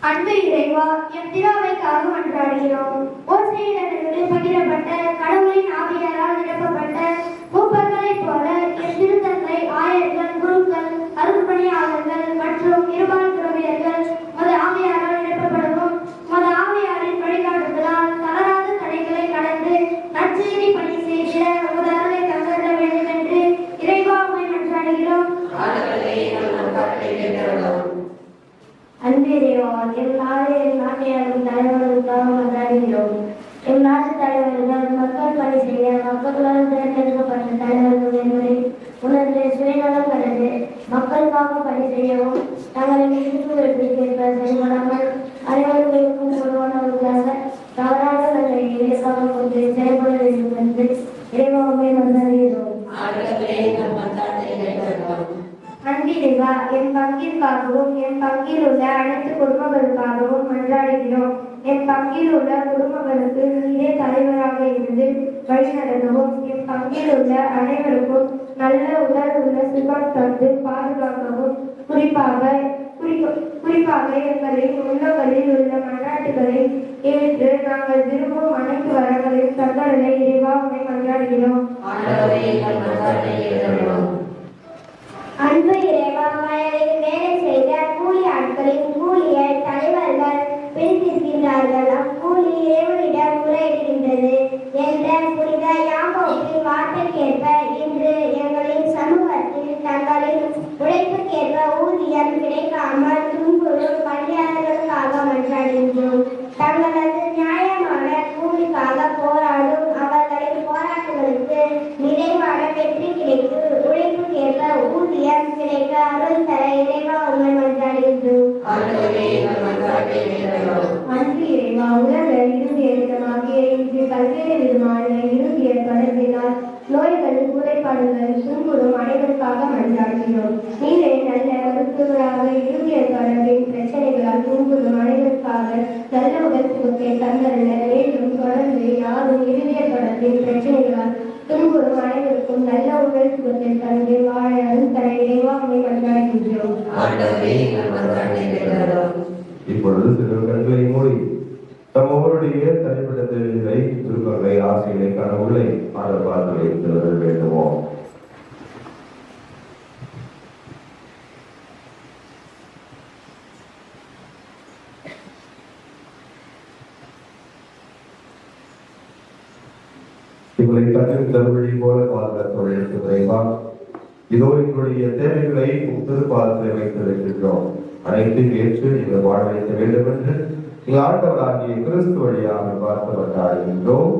Speaker 2: அன்பு இறைவா, எம் திருவைக்காக மன்றாடுகிறோம். ஓசையிடமிருந்து பகிரப்பட்ட கடவுளின் ஆவியாரால் நிரப்பப்பட்ட மூப்பர்களைப் போல எம் திருத்தந்தை, ஆயர்கள், குருக்கள், அருள்பணியாளர்கள் மற்றும் இருபால் துறவியர்கள் மது ஆவியாரால் நிரப்பப்படவும் மது ஆவியாரின் வழிகாட்டுதலால் தளராத தடைகளை கடந்து நற்செய்தி பணி செய்கிற ஒரு அருளை தந்திட வேண்டும் என்று இறைவா உம்மை மன்றாடுகிறோம். அன்பிறைவா, எம் நாட்டையாளர்கள் தலைவர்களுக்காக மன்றாடுகிறோம். எம் நாட்டு தலைவர்கள் மக்கள் பணி செய்ய மக்களால் தேர்ந்தெடுக்கப்பட்ட தலைவர்கள் என்பதை உணர்ந்து சுயநலம் கடந்து மக்களுக்காக பணி செய்யவும் தங்களின் விருப்பத்திற்கேற்ப செயல்படாமல் அனைவர்களுக்கும் பொதுவானவர்களாக தவறான தங்களை இலக்காக கொண்டு செயல்பட வேண்டும் என்று இறைவாவை மன்றாடுகிறோம். அன்பிடுவா என் பங்கிற்காகவும் என் பங்கில் உள்ள அனைத்து குடும்பங்களுக்காகவும் மன்றாடுகிறோம். என் பங்கில் உள்ள குடும்பங்களுக்கு நீரே தலைவராக இருந்து வழிநடத்தவும், என் பங்கில் உள்ள அனைவருக்கும் நல்ல உடல் உள்ள சுகம் தந்து பாதுகாக்கவும், குறிப்பாக எங்களின் உள்ளங்களில் உள்ள மன்றாட்டுகளை ஏற்று நாங்கள் விரும்பும் அனைத்து வரங்களையும் தந்தருளை இறைவா உம்மை மன்றாடுகிறோம்.
Speaker 5: அன்பு இறைவா, வயலில் வேலை செய்த கூலி ஆட்களின் கூலியை தலைவர்கள் பிரித்திருக்கின்றார்கள். அக்கூலி இறைவனிடம் முறையிடுகின்றது என்ற புனித யாக்கோபின் வார்த்தைக்கேற்ப இன்று எங்களின் சமூகத்தில் தங்களின் உழைப்புக்கேற்ப ஊதியம் கிடைக்காமல் துன்புறும் பணியாளர்களுக்காக மன்றாடுகின்றோம். தங்களது நியாயமான கூலிக்காக போராடும் அவர்களின் போராட்டங்களுக்கு நிறைவான வெற்றி கிடைத்து உழைப்புக்கேற்ப ஊதியம் கிடைக்க அருள் தர இறைவா உம்மை மன்றாடுகின்றோம்.
Speaker 2: அன்பு இறைவா, உலக இறுதிய தினமாகிய இன்று பல்வேறு விதமான இறுதிய தொடர்பினால் நோய்கள், குறைபாடுகள் துன்புறும் அனைவருக்காக மன்றாடுகிறோம். நீரே நல்ல மருத்துவராக இறுதிய தொடர்பின் பிரச்சனைகளால் துன்புறும் அனைவருக்காக நல்ல உடல் சுகத்தை தந்தருள வேண்டும். தொடர்ந்து யாரும் இறுதிய தொடர்பின் பிரச்சனைகளால் துன்புறும் அனைவருக்கும் நல்ல உடல் சுகத்தை தந்து வாழ அருள் தர இறைவா உம்மை மன்றாடுகின்றோம்.
Speaker 1: இப்பொழுது சிறு கண்களை மூடி தம் ஒவ்வொருடைய தனிப்பட்ட தேவைகளை, விருப்பங்களை, ஆசைகளை, கனவுகளை ஆண்டவர் பார்த்து வைத்து வேண்டுமோ. இவங்களை கற்றின் தருவழி போல பாதுகாத்து இதோ எங்களுடைய தேவைகளை திருப்பாதத்தில் வைத்து வைக்கின்றோம். அனைத்தையும் ஏற்று நீங்கள் வாழ வைக்க வேண்டும் என்று எங்கள் ஆண்டவராகிய கிறிஸ்து வழியாக பார்த்தவர்களாகின்றோம்.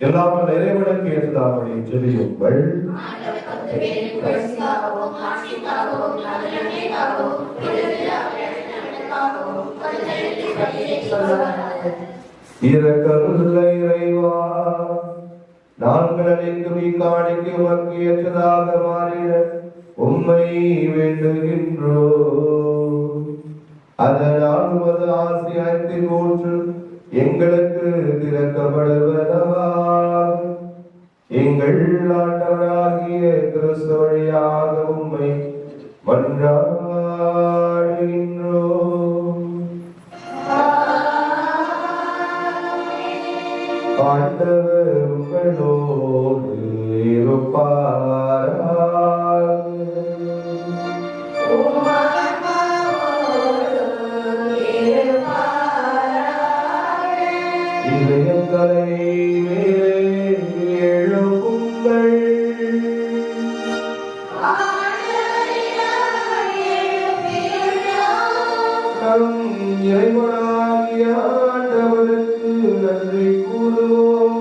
Speaker 1: எல்லாம் இறைவனுக்கு ஏற்றதாபடி ஜெபியுங்கள். இரக்கமுள்ள இறைவா, நாங்கள் அளிக்கும் இக்காணிக்கு உமக்கு ஏற்றதாக மாறிட உம்மை வேண்டுகின்றோம். அதனால் உமது ஆசிரியத்தின் ஊற்று எங்களுக்கு திறக்கப்படுவதாக எங்கள் ஆண்டவராகிய கிறிஸ்து வழியாக உம்மை மன்றாடுகின்றோம். ஆண்டவர் உங்களோடு இருப்பாராக. இதயங்களை எழுப்புங்கள். நம் இறைவனாகிய ஆண்டவருக்கு நன்றி கூறுவோம்.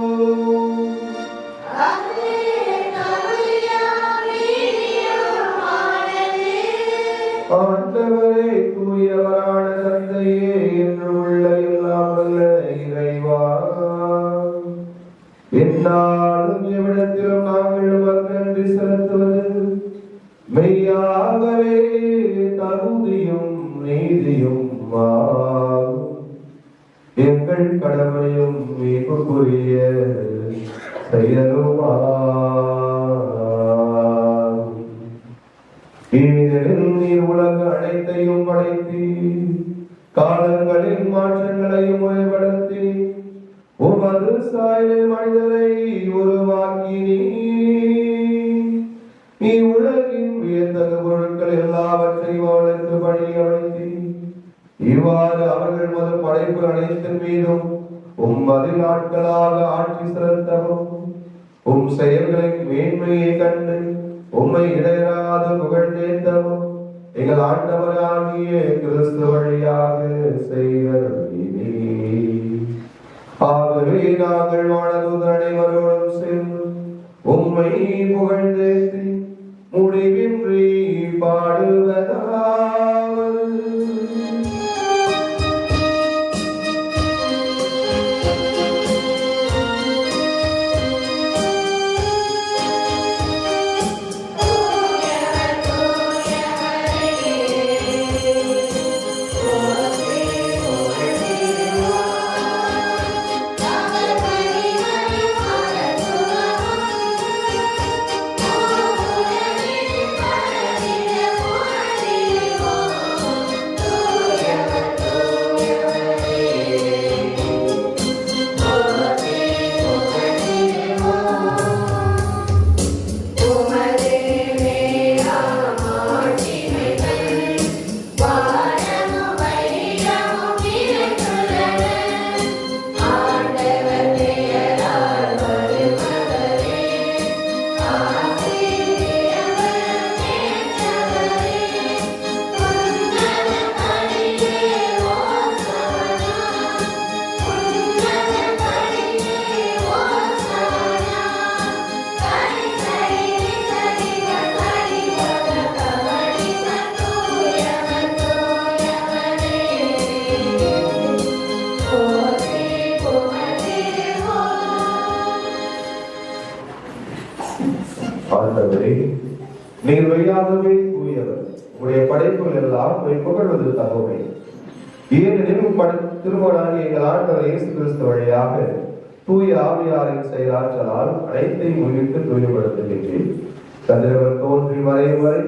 Speaker 1: ஆண்டவரே, தூயவரான தந்தையே, என்று உள்ள எல்லாம் வல்ல இறைவா, என்னாலும் எவ்விடத்திலும் நாங்கள் உமக்கு நன்றி செலுத்துவது மெய்யாகவே தகுதியும் நீதியும் ஆகும். எங்கள் கடமையும் மீட்புக்குரிய செயலுமாகும். ஏனெனில் நீர் உலக அனைத்தையும் படைத்தி காலங்களின் மாற்றங்களையும் முறைப்படுத்தி உமது சாயலில் மனிதரை உருவாக்கினீர். நீ உலகின் வியத்தகு பொருட்கள் எல்லாவற்றையும் அவளுக்கு பணியமைத்தி இவ்வாறு அவர்கள் மது படைப்பு அனைத்தின் மீதும் உம்மதில் நாட்களாக ஆட்சி செலுத்தவும் உம் செயல்களின் மேன்மையை கண்டு உம்மை இடையராது புகழ்ந்தேத்தவும் எங்கள் ஆண்டவராகிய கிறிஸ்து வழியாக செய்தருளினீர். ஆகவே நாங்கள் வானதூதர் அனைவரோடும் சேர்ந்து உம்மை புகழ்ந்தேத்தி முடிவின்றி பாடுவதாவது. ஆண்டவரே, நீர் மெய்யாகவே தூயவர். உடைய படைப்புகள் எல்லாம் புகழ்வது தகவமை. ஏனெனில் திருமணாகிய எங்கள் ஆண்டவர் இயேசு கிறிஸ்து வழியாக தூய ஆவியாரின் செயலாற்றலால் அனைத்தையும் முன்னிட்டு தூயப்படுத்துகின்றேன். கதிரவர் தோன்றி மறையும் வரை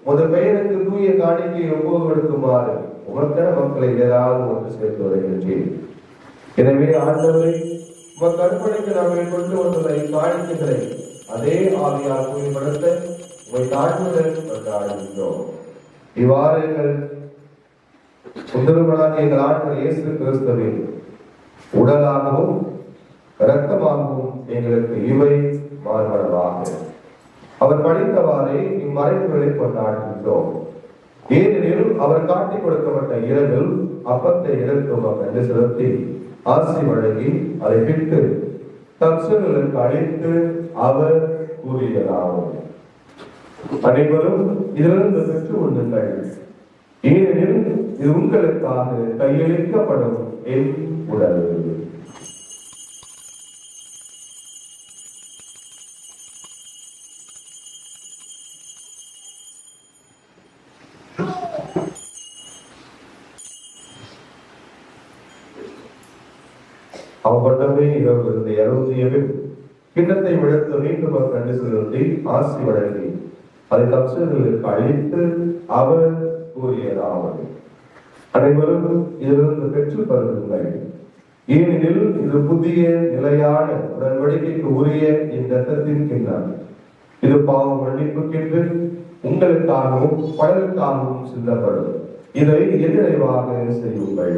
Speaker 1: முதல் பெயருக்கு தூய காணிக்கையை ஒப்புக் கொடுக்குமாறு உமக்கென மக்களை ஏதாவது ஒன்று சேர்த்து வருகின்றேன். எனவே ஆண்டவரை உமக்கு அர்ப்பணிக்க நாங்கள் கொண்டு வந்துள்ள இக்காணிக்கைகளை அதே ஆவியால் தூய்மைப்படுத்த உமை தாழ்வுடன் கொண்டாடுகின்றோம். இவ்வாறு எங்கள் சுந்தரமனாகிய எங்கள் ஆண்டவர் இயேசு கிறிஸ்துவின் உடலாகவும் இரத்தமாகவும் எங்களுக்கு இவை மாறுபடவாக. அவர் படித்தவாறே இம்மறைப்புகளை கொண்டாடுகின்றோம். ஏனெனில் அவர் காட்டிக் கொடுக்கப்பட்ட இரவில் அப்பத்தை எடுத்து செலுத்தி ஆசி வழங்கி அதை பிட்டு தப்சர்களுக்கு அளித்து அவர் கூறியதாவது: அனைவரும் இதிலிருந்து பெற்று கொள்ளுங்கள், ஏனெனில் இது உங்களுக்காக கையளிக்கப்படும் என் உடல். அவப்பட்டமே இரவு அருந்தியவில் கிண்ணத்தை விழுத்து மீண்டும் கண்டு செலுத்தி ஆசி வழங்கி அதை தப்சர்களுக்கு அளித்து அவர் கூறியதாவது: அனைவரும் இதிலிருந்து பெற்று பருகுங்கள், ஏனெனில் இது புதிய நிலையான உடன்படிக்கைக்கு உரிய இந்த இரத்தத்தின் கிண்ணம். இது பாவம் மன்னிப்புக்கென்று உங்களுக்காகவும் பலருக்காகவும் சிந்தப்படும். இதை எதிரைவாக செய்யுங்கள்.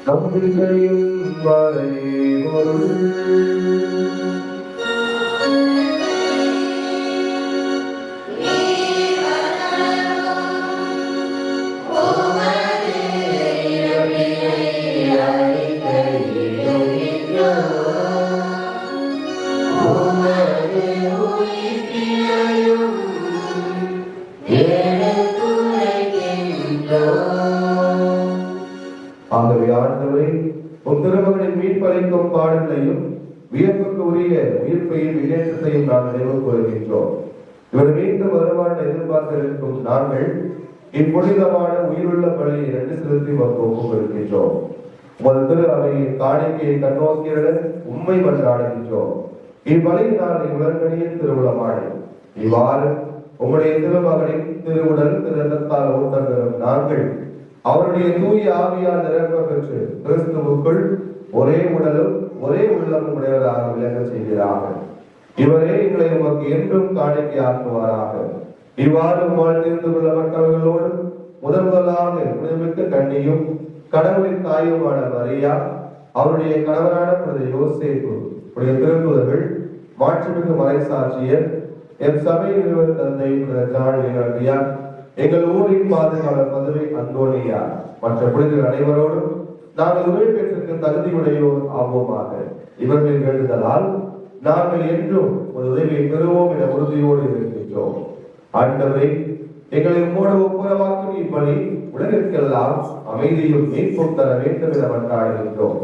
Speaker 1: நம்பிக்கையின் மறைபொருள் ஆகவே ஆண்டவரே, உம் திருமகனின் மீட்பளிக்கும் பாடுகளையும் வியப்புக்கு உரிய உயிர்ப்பையும் விண்ணேற்றத்தையும் நாங்கள் நினைவு கூறுகின்றோம். இவர் மீண்டும் வருவான் எதிர்பார்த்திருக்கும் நாங்கள் இப்புனிதமான உயிருள்ள பலியை இரண்டு செலுத்தி ஒப்புக் கொடுக்கின்றோம். உமது திரு அவையின் காணிக்கையை கண்ணோக்கிட உண்மை மன்றாடுகின்றோம். இப்பலியினால் இவ்வுடன்படியின் திருவிழமான இவ்வாறு உம்முடைய திருமகனின் திருவுடல் திருத்தால் ஊட்டங்களும் நாங்கள் அவருடைய தூய ஆவியால் நிரப்ப பெற்று கிறிஸ்துவுக்குள் ஒரே உடலும் ஒரே உள்ளமும் உடையவராக விளங்க செய்கிறார்கள். இவரே எங்களை உமக்கு என்றும் காணிக்கையாக்குவாராக. இவ்வாறு வாழ்ந்திருந்து கொள்ளப்பட்டவர்களோடு முதலாக புனிதமிக்க கண்ணியும் கடவுளின் தாயுமான மரியா, அவருடைய கணவரான புனித யோசேப்பு, உடைய திருத்துதர்கள், மாட்சிமிகு மறைசாட்சியர், என் சபையில் இருவர் தந்தை புனித எங்கள் ஊரின் பாதுகாவலர் பதவி அந்தோனியா மற்ற புனிதர்கள் அனைவரோடும் நாங்கள் உதவி பெற்றிருக்க தகுதியுடையோர் ஆவோமாக. இவர்களின் வேண்டுதலால் நாங்கள் என்றும் ஒரு உதவியை பெறுவோம் என உறுதியோடு இருக்கின்றோம். ஆண்டவரே, எங்களை உம்மோடு ஒப்புரவாக்கும் இப்படி உலகிற்கெல்லாம் அமைதியும் மீட்பும் தர வேண்டும் என மன்றாடுகின்றோம்.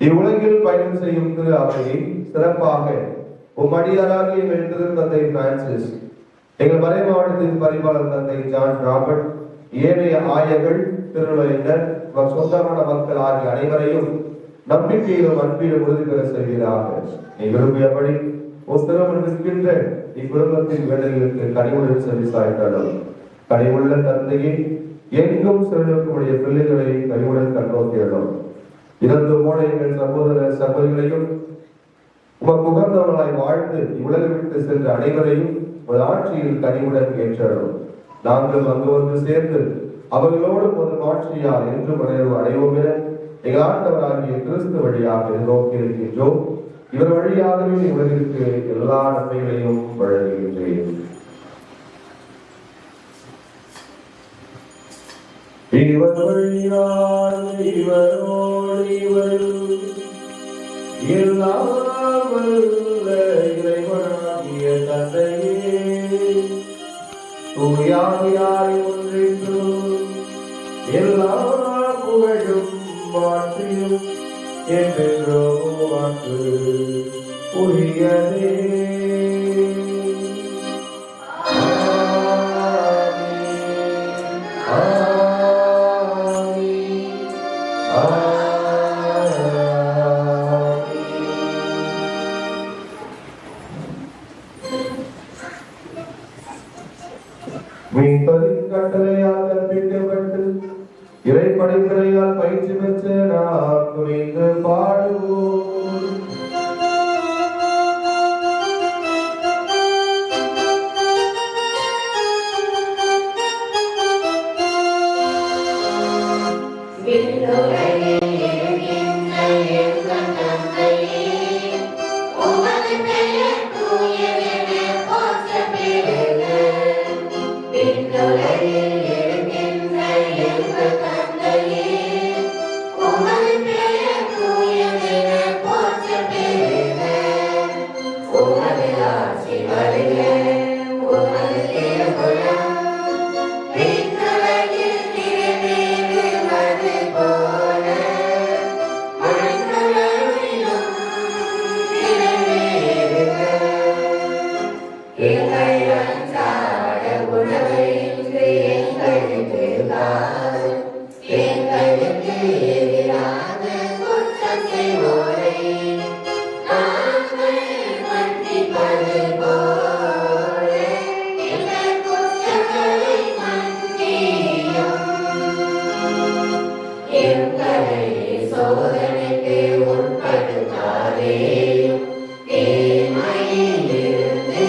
Speaker 1: இவ்வுலகில் பயணம் செய்யும் திரு அவையை சிறப்பாக உம்மடியாராகிய எங்கள் திரு தந்தை பிரான்சிஸ், எங்கள் மறை மாவட்டத்தின் பரிபாலர் தந்தை ஜான் ராபர்ட், ஏனைய ஆயர்கள், திருநிலையினர், சொந்தமான மக்கள் ஆகிய அனைவரையும் நம்பிக்கையிலும் அன்பிலும் உறுதி பெற செய்கிறார்கள். நீ விரும்பியபடி ஒத்திரமிருக்கின்ற இக்குடும்பத்தின் வேலைகளுக்கு கனிவுடன் செவிசாய்த்தாலும் கனிவுள்ள தந்தையை எங்கும் சிறனுக்குடைய பிள்ளைகளை கனிவுடன் கண்ணோக்கியலும் இறந்து போன எங்கள் சகோதர சகோதரிகளையும் உமக்கு உகந்தவர்களாய் வாழ்ந்து இவ்வுலகம் விட்டு சென்ற அனைவரையும் ஒரு ஆட்சியில் கனிவுடன் ஏற்றலும். நாங்கள் அங்கு வந்து சேர்ந்து அவர்களோடு ஒரு ஆட்சியால் என்று அடைவோம் என எங்கள் ஆண்டவராகிய கிறிஸ்து வழியாக நோக்கி இருக்கின்றோம். இவர் வழியாகவே உலகிற்கு எல்லா நன்மைகளையும் வழங்குகின்றேன். இவர் வழியாக இவரோடு இவர் எல்லாம் வல்ல இறைவனாகிய தந்தையே, தூயாவியாரை ஒன்றிற்று எல்லா புகழும் மாற்றியும் என்றென்றோ உமக்கு உரியதே. கட்டளையால் கற்பிக்கப்பட்டு இறைப்படைமுறையால் பயிற்சி பெற்ற நாம் துணிந்து பாடுவோம்.
Speaker 6: உமது பெயர் தூயதென எங்கள் அன்றாட உணவை இன்று எங்களுக்கு தாரும். எங்களுக்கு எதிராக குற்றம் செய்வோரை நாங்கள் மன்னிப்பது போல எங்கள் குற்றங்களை மன்னியும். எங்களை சோதனைக்கு உட்படுத்தாதேயும், தீமையிலிருந்து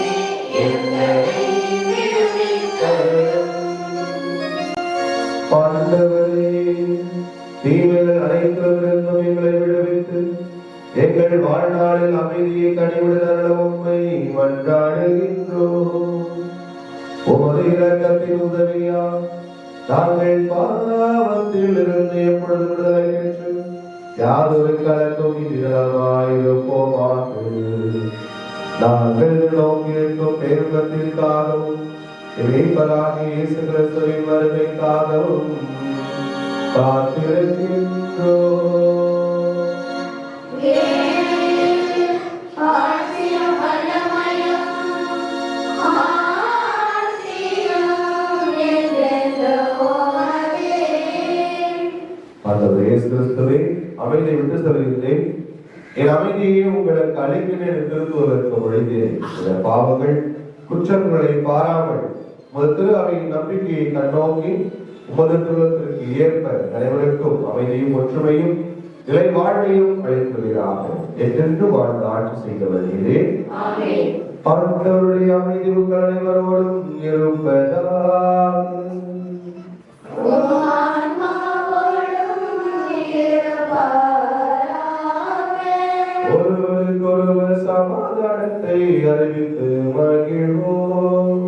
Speaker 6: எங்களை விடுவித்தருளும்.
Speaker 1: ஆண்டவரே, தீமைகள் அனைத்திலிருந்தும் எங்களை விடுவித்து எங்கள் வாழ்நாளில் அமைதியை கனிவுடன் உம்மை மன்றாடுகின்றோம். உமது இரக்கத்தின் உதவியால் நாங்கள் பாவத்தில் இருந்து எப்பொழுது விடுதலை பெற்று யாதொரு கலக்கும் இருப்போமாக. நாங்கள் நோக்கியிருக்கும் பேருக்கத்திற்காகவும் இறைவனாகிய இயேசு கிறிஸ்துவின் வருகைக்காகவும் காத்திருக்கின்றோம். ஆண்டவர் இயேசு கிறிஸ்துவே, அமைதியை விட்டு செல்கிறேன், என் அமைதியை உங்களுக்கு அளிக்கிறேன் என்று திருத்துவதற்கு மொழிந்தேன். இந்த பாவங்கள் குற்றங்களை பாராமல் உமது திரு அவையின் நம்பிக்கையை கண்ணோக்கி உமது திருவத்திற்கு ஏற்ப அனைவருக்கும் அமைதியும் ஒற்றுமையும் நிலை வாழ்வையும் அளித்துவீராக. என்றென்று வாழ்ந்து ஆட்சி செய்தவர் நீரே. ஆண்டவருடைய அமைதி உங்கள் அனைவரோடும் இருப்பதாக. ஒருவருக்கொருவர் சமாதானத்தை அறிவித்து மகிழ்வோம்.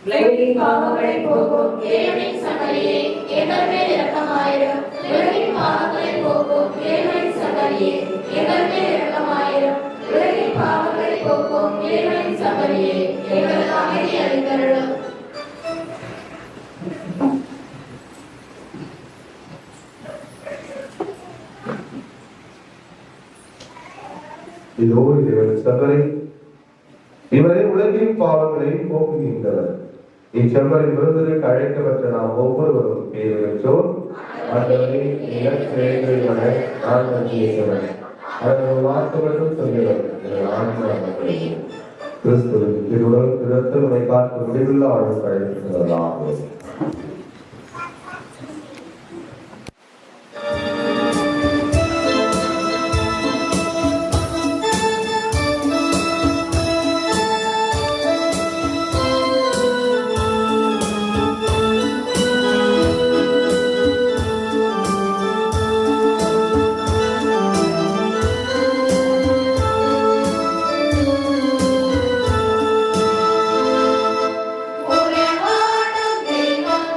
Speaker 6: உலகின் பாவங்களை போக்கும் இறைவனின் சகரியே, எங்கள் மேல் இரக்கமாயிரும். உலகின் பாவங்களை போக்கும் இறைவனின் சகரியே, எங்கள் மேல் இரக்கமாயிரும். உலகின் பாவங்களை போக்கும் இறைவனின் சகரியே, எங்களுக்கு அமைதி அளித்தருளும்.
Speaker 1: இதோ இறைவனின் சகரை, இவரே உலகின் பாவங்களை போக்குகின்றவர். இச்செம்மரின் விருந்திற்கு அழைக்கப்பட்ட நாம் ஒவ்வொருவரும் பேர் பெற்றோர். ஆண்டவரே, கிறிஸ்துவின் திருவுடல் திருத்தலை காத்து முடிவுள்ள ஆழ்வு அழைக்கிறதாகும்.
Speaker 6: உறவாடும் தெய்வம்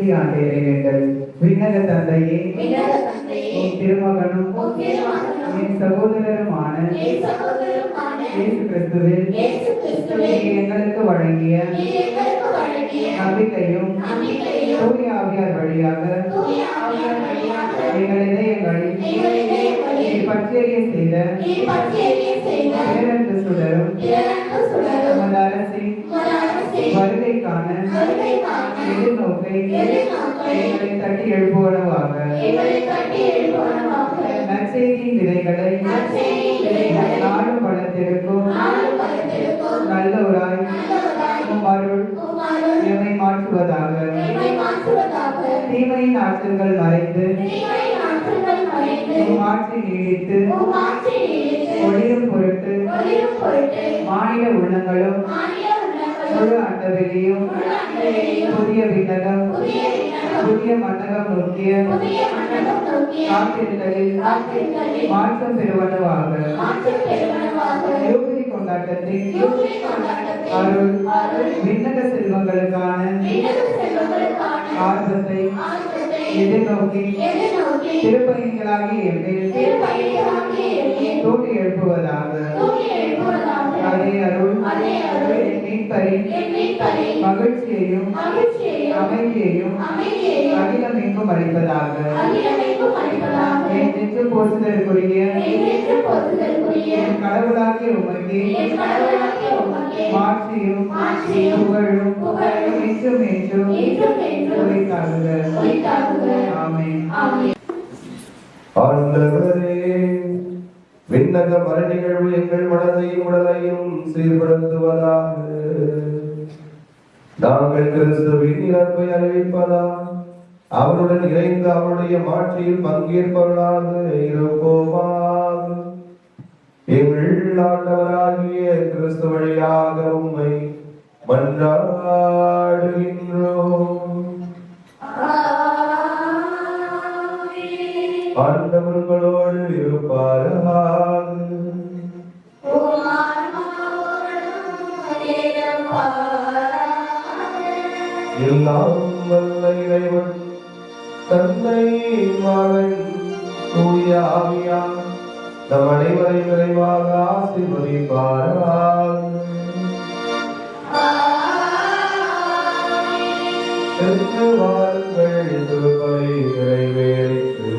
Speaker 7: இயேசு ஆண்டவரே எங்கள் விண்ணக தந்தையே,
Speaker 6: விண்ணக தந்தையே,
Speaker 7: உம் திருமகனும்
Speaker 6: உம் திருமகனும்
Speaker 7: என் சகோதரருமான
Speaker 6: என் சகோதரருமான
Speaker 7: இயேசு கிறிஸ்துவில்
Speaker 6: இயேசு கிறிஸ்துவே,
Speaker 7: நீர் எங்களுக்கு வழங்கிய
Speaker 6: நீர் எங்களுக்கு வழங்கிய
Speaker 7: நம்பிக்கையும்
Speaker 6: நம்பிக்கையும்
Speaker 7: தூய ஆவியார் வழியாக
Speaker 6: தூய ஆவியார் வழியாக
Speaker 7: எங்கள் இதயங்களில்
Speaker 6: எங்கள் இதயங்களில்
Speaker 7: நீர் பற்றிய செய்த
Speaker 6: நீர் பற்றிய செய்த
Speaker 7: பேரன்பு சுடரும்
Speaker 6: திரளான சுடரும்
Speaker 7: உமது அரசின்
Speaker 6: உமது அரசின்
Speaker 7: வருகைக்கான
Speaker 6: வருகைக்கான
Speaker 7: எதிர்நோக்கை
Speaker 6: எதிர்நோக்கை
Speaker 7: எங்களை தட்டி எழுப்புவனவாக.
Speaker 6: எங்களை கட்டி எழுப்புவனவாக.
Speaker 7: நற்செய்தியின் விதைகளை
Speaker 6: நற்செய்தியின் விதைகளை
Speaker 7: நாடும் பலத்திற்கும்
Speaker 6: நாளும் பலத்திற்கும்
Speaker 7: நல்லோராய்
Speaker 6: நல்லவராய்
Speaker 7: உம் அருள்
Speaker 6: உம் அருள்
Speaker 7: எம்மை மாற்றுவதாக.
Speaker 6: எம்மை மாற்றுவதாக.
Speaker 7: தீமையின் ஆற்றல்கள் மறைந்து
Speaker 6: தீமையின் ஆற்றல்கள் மறைந்து
Speaker 7: உம் ஆட்சி நீடித்து
Speaker 6: உம் ஆட்சி நீடித்து
Speaker 7: ஒளிரும் பொருட்டு
Speaker 6: ஒளிரும் பொருட்டு
Speaker 7: மாநில உள்ளங்களும்
Speaker 6: மாநில உள்ளங்களும்
Speaker 7: முழு அண்டவெளியும்
Speaker 6: முழு அண்டவெளியும்
Speaker 7: புதிய விண்ணகம்
Speaker 6: புதிய விண்ணகம்
Speaker 7: புதிய மண்டகம் நோக்கிய
Speaker 6: புதிய மண்டபம் நோக்கிய
Speaker 7: காத்திருத்தலில்
Speaker 6: காத்திருத்தலில்
Speaker 7: மாற்றம் பெறுவனவாக.
Speaker 6: மாற்றம் பெறுவனவாக.
Speaker 7: யூபிலி கொண்டாட்டத்தின்
Speaker 6: யூபிலி கொண்டாட்டத்தில்
Speaker 7: அருள்
Speaker 6: அருள்
Speaker 7: விண்ணக செல்வங்களுக்கான
Speaker 6: விண்ணக செல்வங்களுக்கான
Speaker 7: ஆர்வத்தை
Speaker 6: ஆர்வத்தை
Speaker 7: எதிர்நோக்கி
Speaker 6: எதிர்நோக்கி
Speaker 7: திருப்பயணிகளாகி எம்மில்
Speaker 6: திருப்பயணிகளாகிய எம்மை
Speaker 7: தூண்டி எழுப்புவதாக.
Speaker 6: தூக்கி எழுப்புவதாக.
Speaker 7: அதே அருள்
Speaker 6: அதே அருள்
Speaker 7: என் மீட்பரின்
Speaker 6: என் மீட்பரின்
Speaker 7: மகிழ்ச்சியையும்
Speaker 6: மகிழ்ச்சியையும்
Speaker 7: அமைதியையும்
Speaker 6: அமைதியையும்
Speaker 7: அகிலம் எங்கும் அளிப்பதாக.
Speaker 6: அகிலமெங்கும் அளிப்பதாக.
Speaker 7: என் நெஞ்சு போற்றுதற்குரிய
Speaker 6: என்றென்று போற்றுதற்குரிய
Speaker 7: என் கடவுளாகிய உமக்கு
Speaker 6: என் கடவுளாகிய உமக்கே
Speaker 7: மாட்சியும்
Speaker 6: மாட்சியும்
Speaker 7: புகழும்
Speaker 6: புகழும்
Speaker 7: என்றும் என்றும்
Speaker 6: என்றும் என்றும்
Speaker 7: உரித்தாகுக.
Speaker 6: உரித்தாகுக.
Speaker 7: ஆமென்.
Speaker 6: ஆமென்.
Speaker 1: ஆண்டவரே, விண்ணக மரநிகழ்வு எங்கள் மனதையும் உடலையும் சீர்படுத்துவதாக. நாங்கள் கிறிஸ்துவின் இறப்பை அறிவிப்பதா அவருடன் இணைந்து அவருடைய மாட்சியில் பங்கேற்பவர்களாக இருப்போமாக. எங்கள் ஆண்டவராகிய கிறிஸ்து வழியாக உம்மை மன்றாடுகின்றோம். ஆண்டவர்களோடு இருப்பாராக. எல்லாம் வல்ல இறைவன் தந்தை மகன் தூய ஆவியார் நம் அனைவரை நிறைவாக ஆசீர்வதிப்பாராக. சென்று வாருங்கள், திருப்பலி நிறைவேறிற்று.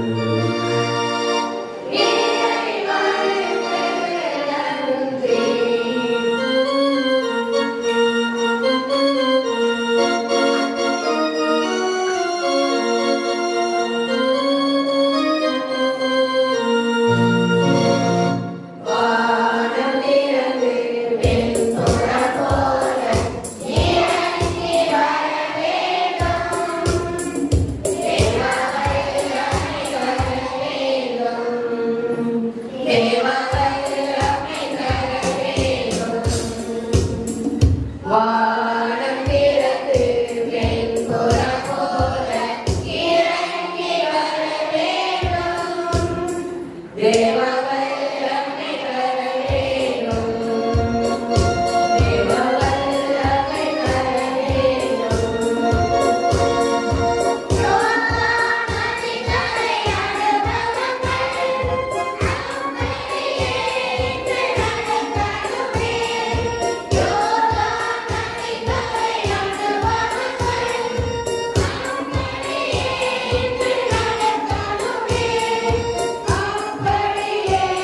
Speaker 6: அப்படியே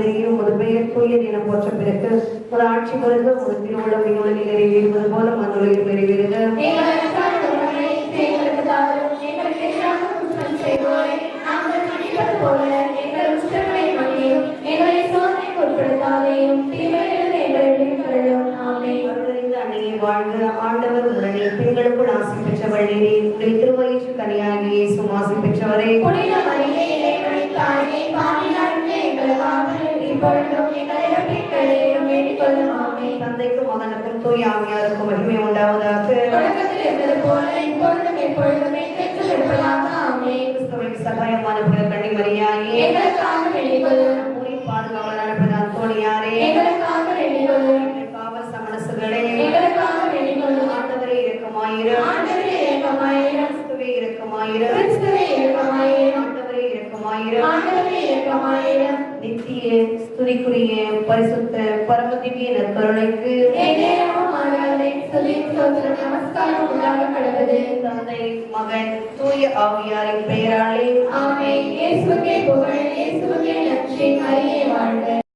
Speaker 8: மரியே உமது பெயர் தூயது என போற்ற பிறகு ஒரு ஆட்சி வருக ஒரு திருவுளம் விண்ணுலகில் நிறைவேறுவது போல மண்ணுலகில் நிறைவேறுக. வாழ்க ஆண்டவர் உடனே பெண்களுக்குள் ஆசி பெற்றவள் நீரே, உடைய திருவயிற்று கனியாகிய இயேசுவும் ஆசி பெற்றவரே. தந்தைக்கும் மகனுக்கும் தூய ஆவியாருக்கும் மகிமை உண்டாவதாக. கிறிஸ்துவின் சகாயமான கன்னி மரியாயே, பாதுகாவலரான பிரதான அந்தோனியாரே, காவல் சமணசுகளே, ஆண்டவரே இரக்கமாயிரும், கிறிஸ்துவே இரக்கமாயிரும், ஆண்டவரே இரக்கமாயிரும். நித்திய ஸ்துதிக்குரிய பரிசுத்த பரம திவ்ய நற்கருணைக்கு தந்தை மகன் தூய ஆவியாரின் பெயராலே
Speaker 6: ஆமென். இயேசுவே புகழ், இயேசுவே நன்றி, மரியே வாழ்க.